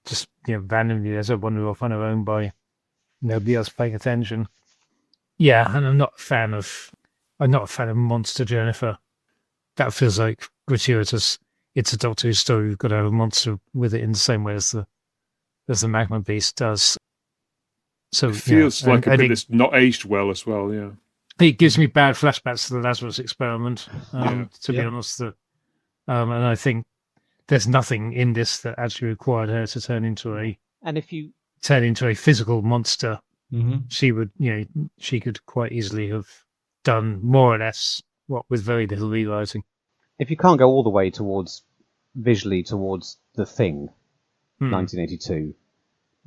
just randomly there's a wander off on her own by nobody else paying attention. Yeah, and I'm not a fan of Monster Jennifer. That feels like gratuitous. It's a Doctor Who story. We've got to have a monster with it in the same way as the Magma Beast does. So it feels like a bit that's not aged well as well. Yeah, it gives me bad flashbacks to the Lazarus Experiment. To be honest, and I think there's nothing in this that actually required her to turn into a physical monster. She would, she could quite easily have done more or less with very little rewriting. If you can't go all the way visually towards The Thing, 1982,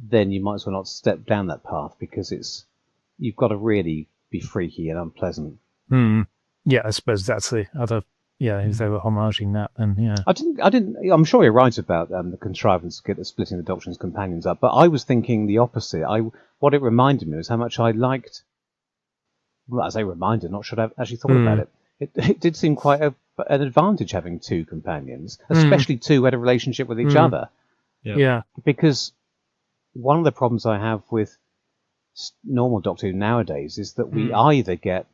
then you might as well not step down that path, because you've got to really be freaky and unpleasant. Yeah, I suppose that's the other. Yeah, if they were homaging that, then yeah. I didn't. I'm sure you're right about the contrivance to get splitting the Doctor and his companions up, but I was thinking the opposite. What it reminded me was how much I liked. Well, as a reminder, not sure I've actually thought about it. It did seem quite an advantage having two companions, especially two who had a relationship with each other. Yeah. Because one of the problems I have with normal Doctor Who nowadays is that we either get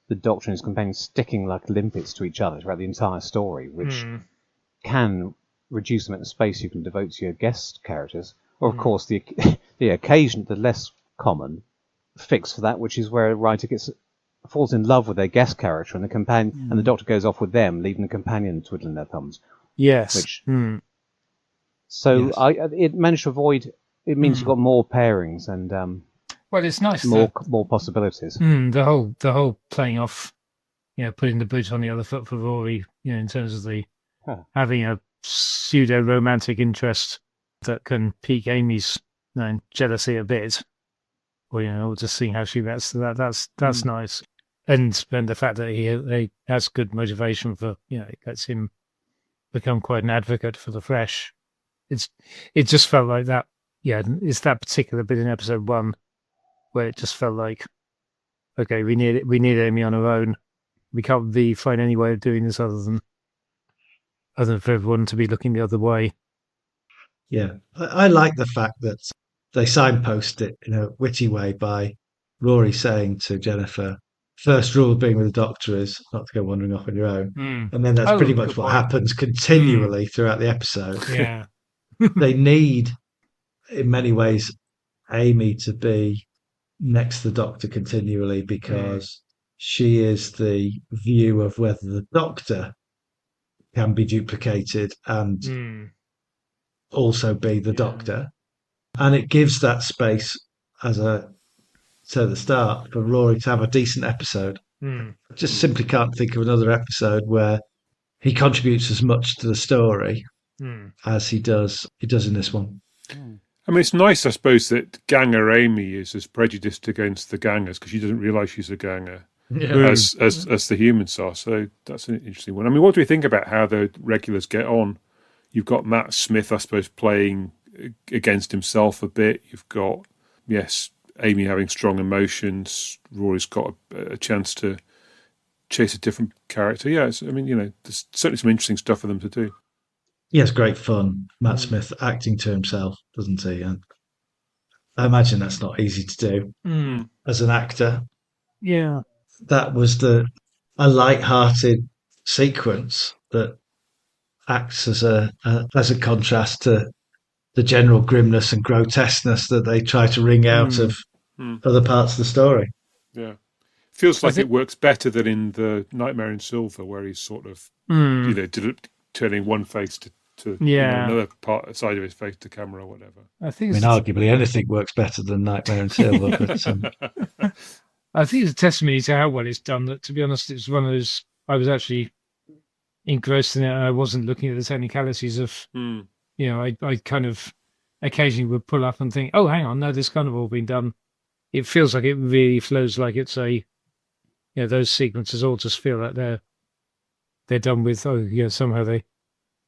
the Doctor and his companions sticking like limpets to each other throughout the entire story, which can reduce the amount of space you can devote to your guest characters, or of course the occasion, the less common fix for that, which is where a writer falls in love with their guest character and the companion, and the Doctor goes off with them, leaving the companion twiddling their thumbs. Yes. It managed to avoid. It means you've got more pairings and well, it's nice. More possibilities. The whole playing off, putting the boot on the other foot for Rory, in terms of the having a pseudo romantic interest that can pique Amy's jealousy a bit, or just seeing how she reacts to that. That's nice, and the fact that he has good motivation for it lets him become quite an advocate for the Fresh. It just felt like that. Yeah, it's that particular bit in episode 1 where it just felt like, okay, we need Amy on her own. We can't really find any way of doing this other than for everyone to be looking the other way. Yeah, I like the fact that they signpost it in a witty way by Rory saying to Jennifer, first rule of being with the Doctor is not to go wandering off on your own. And then that's pretty much what happens continually throughout the episode. Yeah. They need, in many ways, Amy to be next to the Doctor continually, because she is the view of whether the Doctor can be duplicated and also be the Doctor. And it gives that space, as I said at the start, for Rory to have a decent episode. I just simply can't think of another episode where he contributes as much to the story as he does in this one. I mean, it's nice, I suppose, that Ganger Amy is as prejudiced against the gangers because she doesn't realise she's a ganger as the humans are. So that's an interesting one. I mean, what do we think about how the regulars get on? You've got Matt Smith, I suppose, playing against himself a bit. You've got, Amy having strong emotions. Rory's got a chance to chase a different character. Yeah, there's certainly some interesting stuff for them to do. he has great fun. Matt Smith acting to himself, doesn't he? And I imagine that's not easy to do as an actor. Yeah. That was a light-hearted sequence that acts as a contrast to the general grimness and grotesqueness that they try to wring out of other parts of the story. Yeah. Feels like it works better than in the Nightmare in Silver, where he's sort of, turning one face to another side of his face to camera or whatever. I think arguably anything works better than Nightmare in Silver. But, I think it's a testimony to how well it's done. That, to be honest, it's one of those. I was actually engrossed in it, and I wasn't looking at the technicalities of. I kind of occasionally would pull up and think, "Oh, hang on, no, this kind of all been done." It feels like it really flows like it's a. Those sequences all just feel like they're done with. Somehow they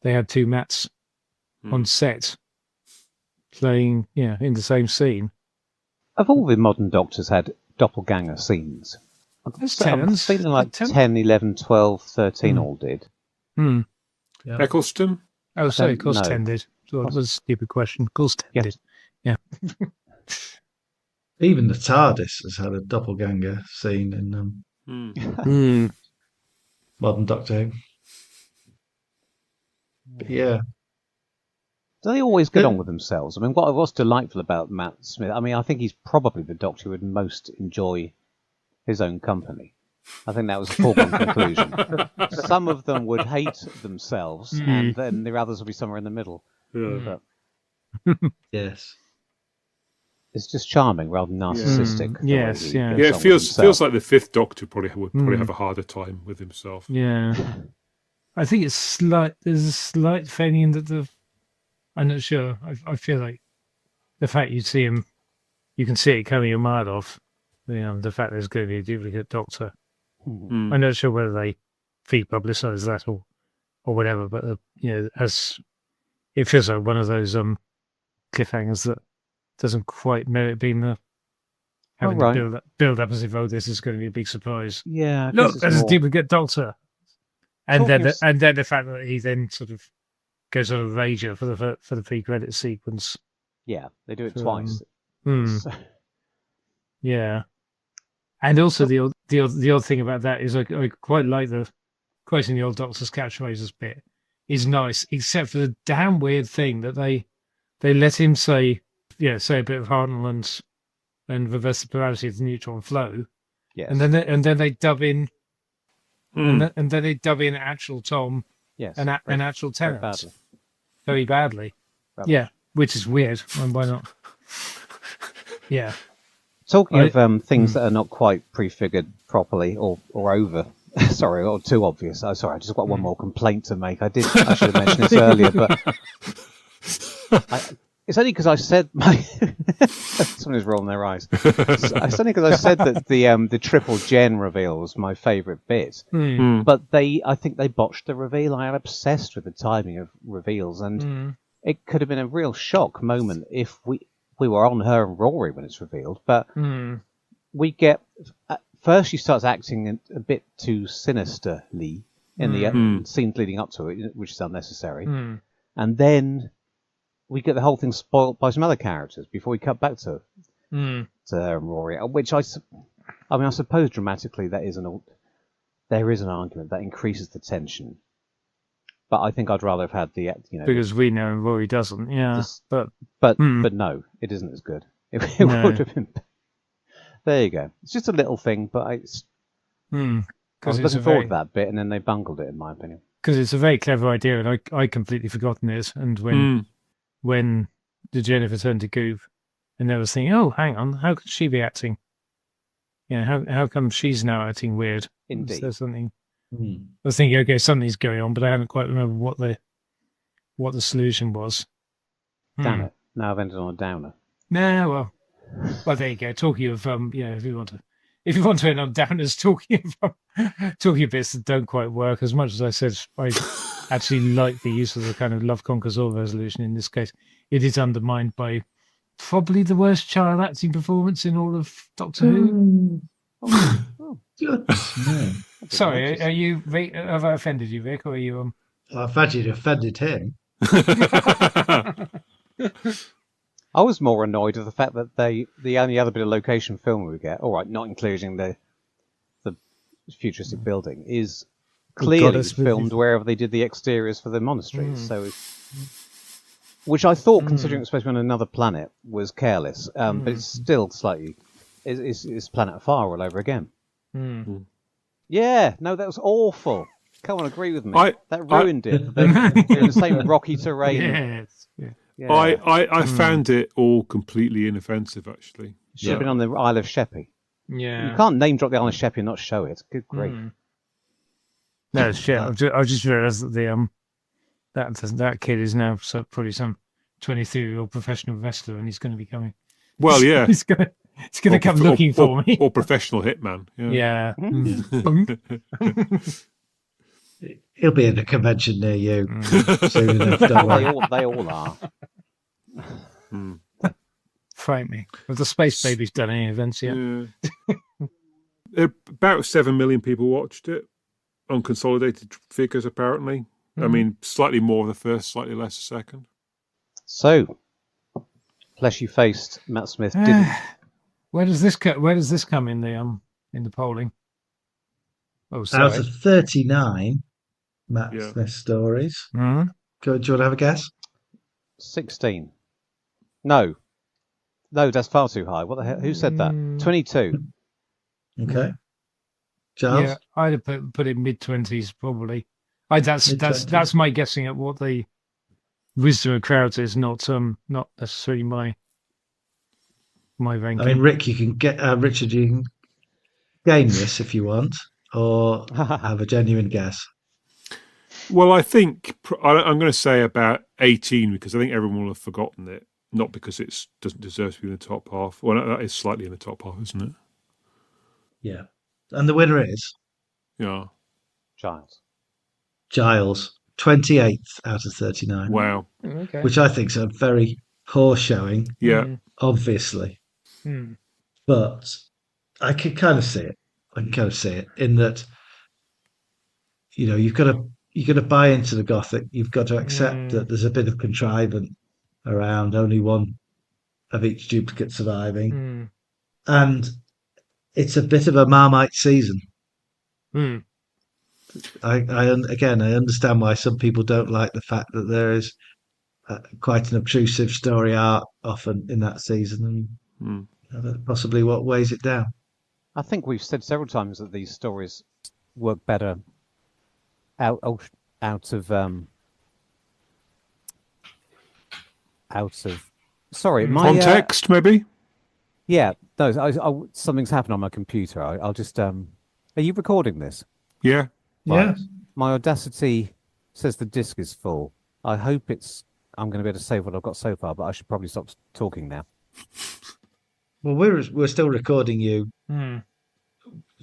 had two Matts on set playing, in the same scene. Have all the modern Doctors had doppelganger scenes? I'm feeling like 10, 11, 12, 13 all did. Eccleston? Oh, sorry, of course 10 did. Well, that was a stupid question. Of course 10 did. Yeah. Even the TARDIS has had a doppelganger scene in modern Doctor Who. But yeah. Do they always get on with themselves? I mean, what was delightful about Matt Smith, I think he's probably the Doctor who would most enjoy his own company. I think that was a foregone conclusion. Some of them would hate themselves, and then the others would be somewhere in the middle. Yeah. But yes. It's just charming rather than narcissistic. Yes, yeah. Yeah, it feels like the Fifth Doctor would probably have a harder time with himself. Yeah. I think it's there's a slight feeling that I'm not sure. I feel like the fact you see him, you can see it coming a mile off. The fact there's going to be a duplicate Doctor. I'm not sure whether they publicise that or whatever, but as it feels like one of those cliffhangers that doesn't quite merit being having to build up as if this is going to be a big surprise. Yeah, look, there's a duplicate Doctor, and then the fact that he then sort of goes on a rager for the pre-credit sequence. Yeah, they do it twice. Yeah, and also the odd thing about that is I quite like the quoting the old Doctor's catchphrases bit is nice, except for the damn weird thing that they let him say a bit of Hartnell and reverse the polarity of the neutron flow. Yes. And then they dub in and then they dub in actual Tom. Yes. And actual Tennant. Very badly. Yeah, which is weird. Why not? Yeah. Talking of things that are not quite prefigured properly or over, sorry, or too obvious. I just got one more complaint to make. I should have mentioned this earlier, but it's only because I said somebody's rolling their eyes. It's only because I said that the triple gen reveal was my favourite bit, but I think they botched the reveal. I am obsessed with the timing of reveals, and it could have been a real shock moment if we were on her and Rory when it's revealed, but we get first she starts acting a bit too sinisterly in the scenes leading up to it, which is unnecessary, and then we get the whole thing spoilt by some other characters before we cut back to her and Rory, which I suppose dramatically there is an argument that increases the tension. But I think I'd rather have had because we know and Rory doesn't. Yeah, but no, it isn't as good. It would have been. There you go. It's just a little thing, but I was looking forward to that bit, and then they bungled it, in my opinion. Because it's a very clever idea, and I completely forgotten it. And when the Jennifer turned to Goof, and I was thinking, oh, hang on, how could she be acting? How come she's now acting weird? Indeed. Is there something? I was thinking, okay, something's going on, but I haven't quite remembered what the solution was. Damn it! Now I've ended on a downer. No, well, there you go. Talking of if you want to end on downers, talking of bits that don't quite work. As much as I said, I actually like the use of the kind of love conquers all resolution in this case. It is undermined by probably the worst child acting performance in all of Doctor Who. Sorry, have I offended you, Vic, or are you? I've actually offended him. I was more annoyed at the fact that the only other bit of location film we get, all right, not including the futuristic building, is clearly filmed wherever they did the exteriors for the monasteries. So, which I thought, considering it was supposed to be on another planet, was careless. But it's still slightly, it's Planet of Fire all over again. Yeah, no, that was awful. Come on, agree with me. That ruined it. They're in the same rocky terrain. Yes. Yeah. I found it all completely inoffensive, actually. Should have been on the Isle of Sheppey. Yeah. You can't name drop the Isle of Sheppey and not show it. Good grief. No, shit. I just realised that that kid is now probably some 23-year-old professional wrestler, and he's going to be coming. Well, yeah. he's going to come looking for me. Or professional hitman. Yeah. He'll be in a convention near you soon enough. Don't worry. They all are. Fright me. Have the Space Babies done any events yet? Yeah. About 7 million people watched it on consolidated figures, apparently. I mean, slightly more the first, slightly less the second. So, fleshy-faced Matt Smith didn't. Where does this come in the polling? Oh, sorry. Out of 39 Matt Smith stories. Do you want to have a guess? 16. No, that's far too high. What the hell? Who said that? 22. Okay. Giles? Yeah, I'd have put it mid-20s probably. That's my guessing at what the wisdom of crowds is, not necessarily my ranking. I mean, Rick, you can get Richard. You can game this if you want, or have a genuine guess. Well, I think I'm going to say about 18 because I think everyone will have forgotten it, not because it doesn't deserve to be in the top half. Well, that is slightly in the top half, isn't it? Yeah, and the winner is Giles, 28th out of 39. Wow. Okay. Which I think is a very poor showing. Yeah. Obviously. But I can kind of see it. In that, you've got to buy into the Gothic. You've got to accept that there's a bit of contrivance around only one of each duplicate surviving. And it's a bit of a Marmite season. I understand why some people don't like the fact that there is quite an obtrusive story arc often in that season, and that's possibly what weighs it down. I think we've said several times that these stories work better out of sorry, my context maybe. Yeah, no, something's happened on my computer. I'll just are you recording this? Yeah. Right. Yeah. My Audacity says the disk is full. I hope I'm going to be able to save what I've got so far, but I should probably stop talking now. Well, we're still recording you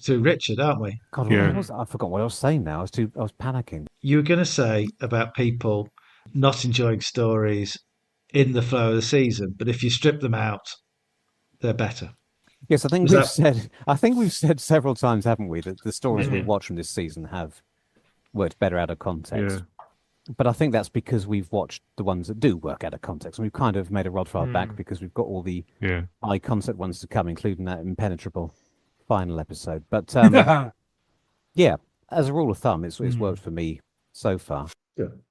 through Richard, aren't we? God, I forgot what I was saying now. I was panicking. You were going to say about people not enjoying stories in the flow of the season, but if you strip them out, they're better. Yes, I think we've said several times, haven't we, that the stories we watch from this season have worked better out of context. Yeah. But I think that's because we've watched the ones that do work out of context, and we've kind of made a rod for our back because we've got all the high concept ones to come, including that impenetrable final episode. But yeah, as a rule of thumb, it's worked for me so far. Good.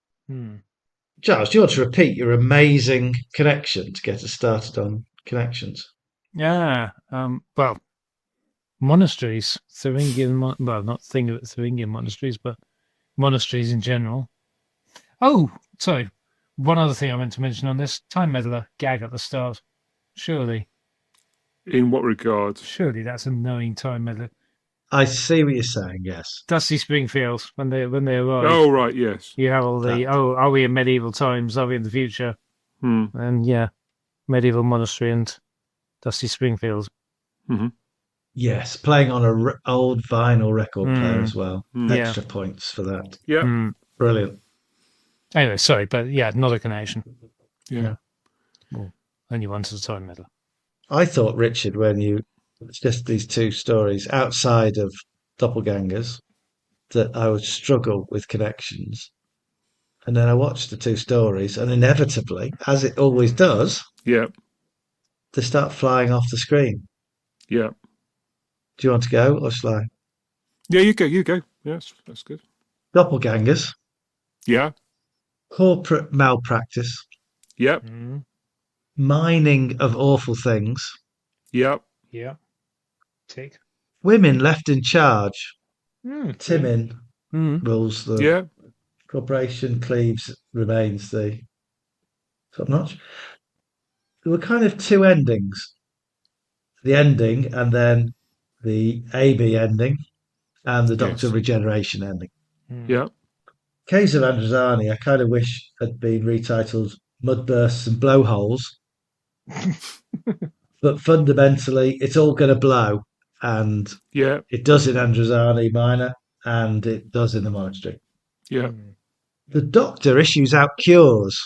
Giles, do you want to repeat your amazing connection to get us started on connections? Yeah. Well, monasteries, Thuringian, not Thuringian monasteries, but monasteries in general. Oh, sorry. One other thing I meant to mention on this: Time Meddler gag at the start. Surely. In what regard? Surely that's a knowing Time Meddler. I see what you're saying. Yes. Dusty Springfield when they arrive. Oh right, yes. You have all the are we in medieval times? Are we in the future? And medieval monastery and Dusty Springfield. Yes, playing on a old vinyl record player as well. Extra points for that. Yeah. Brilliant. Anyway, sorry, but not a connection. Yeah. Well, only once at a time, Meddler. I thought, Richard, when you just these two stories outside of doppelgangers, that I would struggle with connections. And then I watched the two stories, and inevitably, as it always does, Yeah. they start flying off the screen. Yeah. Do you want to go, or shall I? Yeah, you go. You go. Yes, that's good. Doppelgangers, Yeah. corporate malpractice, Yep. mining of awful things, Yep. Yeah. Tick. women left in charge. Mm. Timin rules the Yeah. corporation. Cleves remains the top notch. There were kind of two endings: the ending, and then the AB ending, and the Doctor Yes. Regeneration ending. Yeah. Caves of Androzani, I kind of wish had been retitled Mudbursts and Blowholes, but fundamentally, it's all going to blow, and Yeah. it does in Androzani Minor, and it does in the monastery. Yeah. The Doctor issues out cures.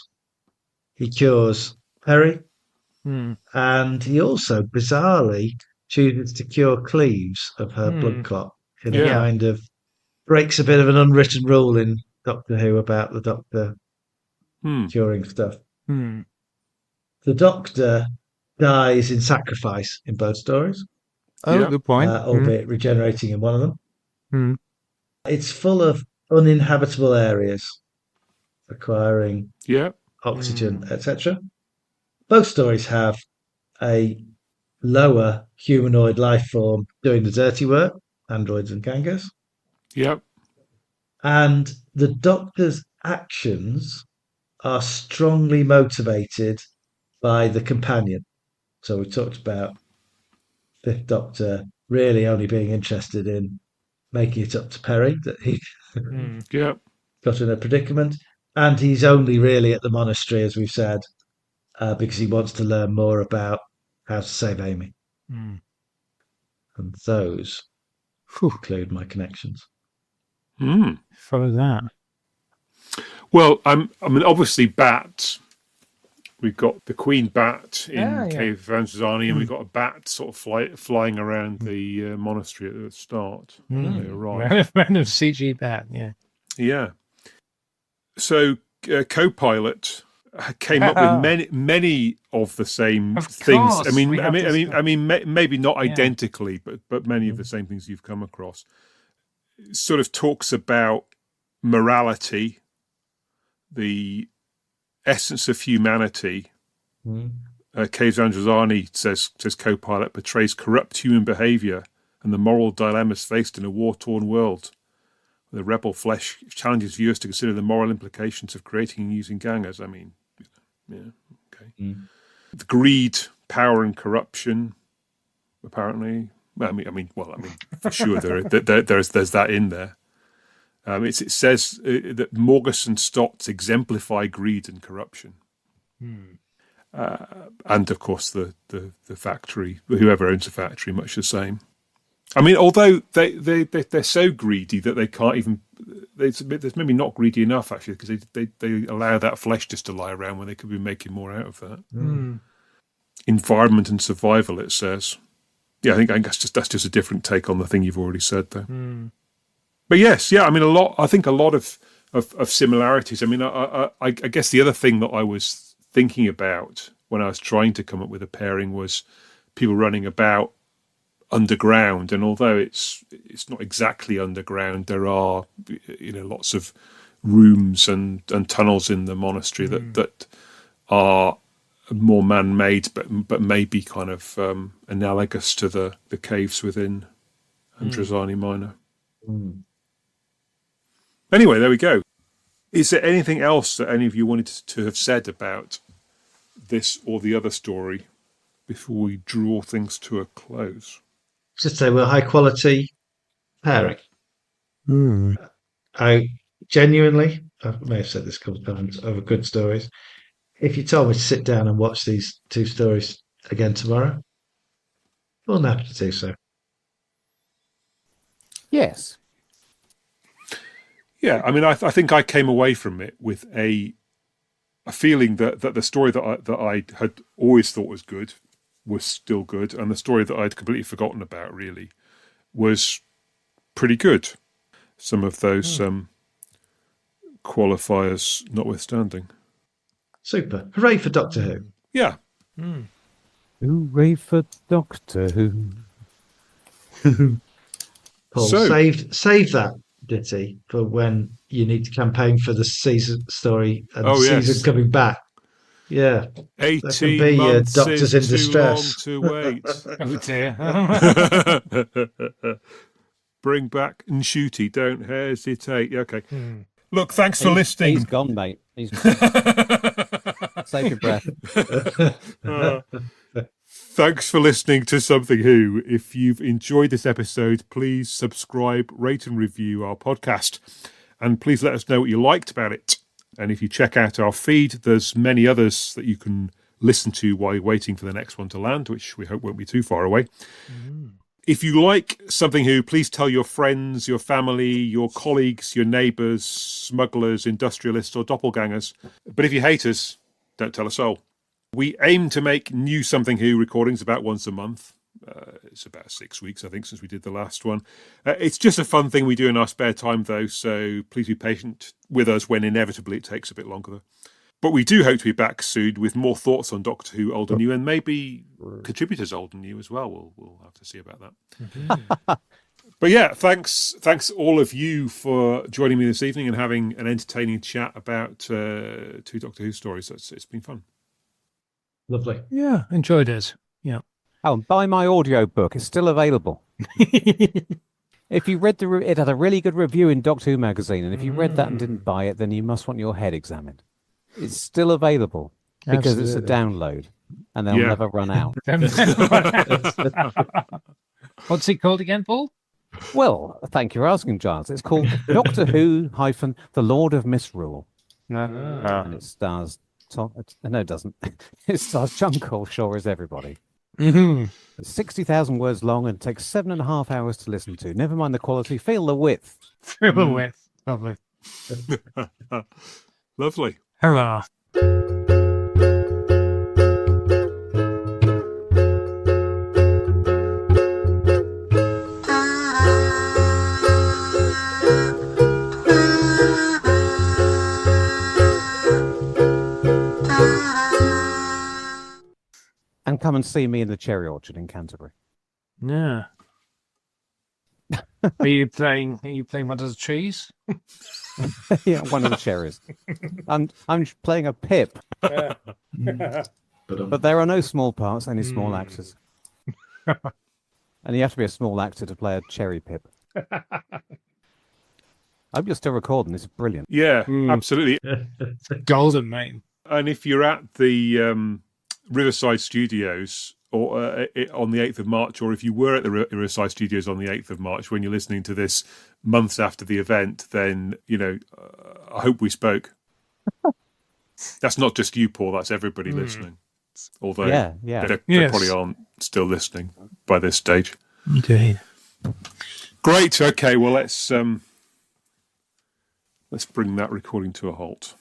He cures Perry, and he also bizarrely chooses to cure Cleves of her blood clot in a Yeah. kind of breaks a bit of an unwritten rule in Doctor Who about the Doctor curing stuff. The Doctor dies in sacrifice in both stories. Oh, good point. Albeit regenerating in one of them. It's full of uninhabitable areas, acquiring oxygen, etc. Both stories have a lower humanoid life form doing the dirty work, androids and Gangers. Yep. And the Doctor's actions are strongly motivated by the companion. So we talked about Fifth Doctor really only being interested in making it up to Perry that he got in a predicament. And he's only really at the monastery, as we've said, because he wants to learn more about how to save Amy. And those include my connections. Follow that. Well, I mean, obviously, Bat. We've got the Queen Bat in Cave of Androzani, and we've got a bat sort of flying around the monastery at the start when they arrive. Random CG bat, yeah. Yeah. So, Co-Pilot came up with many of the same things. Course, I mean, maybe not identically, but many of the same things you've come across. It sort of talks about morality, the essence of humanity. Caves of Androzani says Co-Pilot portrays corrupt human behaviour and the moral dilemmas faced in a war-torn world. The rebel flesh challenges viewers to consider the moral implications of creating and using gangers. I mean, okay. The greed, power, and corruption. Apparently, I mean, for sure there's that in there. It says that Morgus and Stotts exemplify greed and corruption. And of course the factory, whoever owns the factory, much the same. I mean, although they're so greedy that they can't even. There's maybe not greedy enough actually, because they allow that flesh just to lie around when they could be making more out of that. Environment and survival, it says. Yeah, I think that's just a different take on the thing you've already said there. But yes, I mean I think a lot of similarities. I mean, I guess the other thing that I was thinking about when I was trying to come up with a pairing was people running about underground, and although it's not exactly underground, there are lots of rooms and tunnels in the monastery that are more man-made, but maybe kind of analogous to the caves within Androzani Minor. Anyway, there we go. Is there anything else that any of you wanted to have said about this or the other story before we draw things to a close? Just say we're high quality pairing. I genuinely, I may have said this a couple of times, over good stories. If you told me to sit down and watch these two stories again tomorrow, more than happy to do so. Yes. Yeah, I mean, I think I came away from it with a feeling that the story that I had always thought was good was still good, and the story that I'd completely forgotten about really was pretty good. Some of those qualifiers notwithstanding. Super. Hooray for Doctor Who. Yeah. Hooray for Doctor Who. Paul, So- save that ditty for when you need to campaign for the season story and Oh, yes. season coming back. Yeah. 18 be, months Doctors is in too long Distress. to wait. Oh dear. Bring back Nshooty, don't hesitate. Okay. Look, thanks for listening. He's gone, mate. Save your breath. Thanks for listening to Something Who. If you've enjoyed this episode, please subscribe, rate and review our podcast. And please let us know what you liked about it. And if you check out our feed, there's many others that you can listen to while you're waiting for the next one to land, which we hope won't be too far away. If you like Something Who, please tell your friends, your family, your colleagues, your neighbours, smugglers, industrialists or doppelgangers. But if you hate us, don't tell a soul. We aim to make new Something Who recordings about once a month. It's about 6 weeks, I think, since we did the last one. It's just a fun thing we do in our spare time, though, so please be patient with us when inevitably it takes a bit longer. But we do hope to be back soon with more thoughts on Doctor Who, old and new, and maybe contributors old and new as well. We'll have to see about that. But yeah, thanks all of you for joining me this evening and having an entertaining chat about 2 Doctor Who stories. It's been fun. Lovely. Yeah, enjoyed it. Yeah. Oh, and buy my audio book. It's still available. If you read it had a really good review in Doctor Who magazine, and if you read that and didn't buy it, then you must want your head examined. It's still available because it's a download, and they'll never run out. What's it called again, Paul? Well, thank you for asking, Giles. It's called Doctor Who - The Lord of Misrule, and it stars Tom. No, it doesn't. It stars John Coleshaw as everybody. It's 60,000 words long and takes 7.5 hours to listen to. Never mind the quality, feel the width. Feel the width. Lovely. Lovely. Hurrah. And come and see me in the cherry orchard in Canterbury. Yeah. Are you playing one of the trees? Yeah, one of the cherries. I'm playing a pip. But there are no small parts, only small actors. And you have to be a small actor to play a cherry pip. I hope you're still recording. This is brilliant. Yeah, absolutely. Golden, mate. And if you're at the Riverside Studios or on the 8th of March, or if you were at the Riverside Studios on the 8th of March when you're listening to this months after the event, then, I hope we spoke. That's not just you, Paul, that's everybody listening. Although they probably aren't still listening by this stage. Indeed. Great. Okay, well, let's bring that recording to a halt.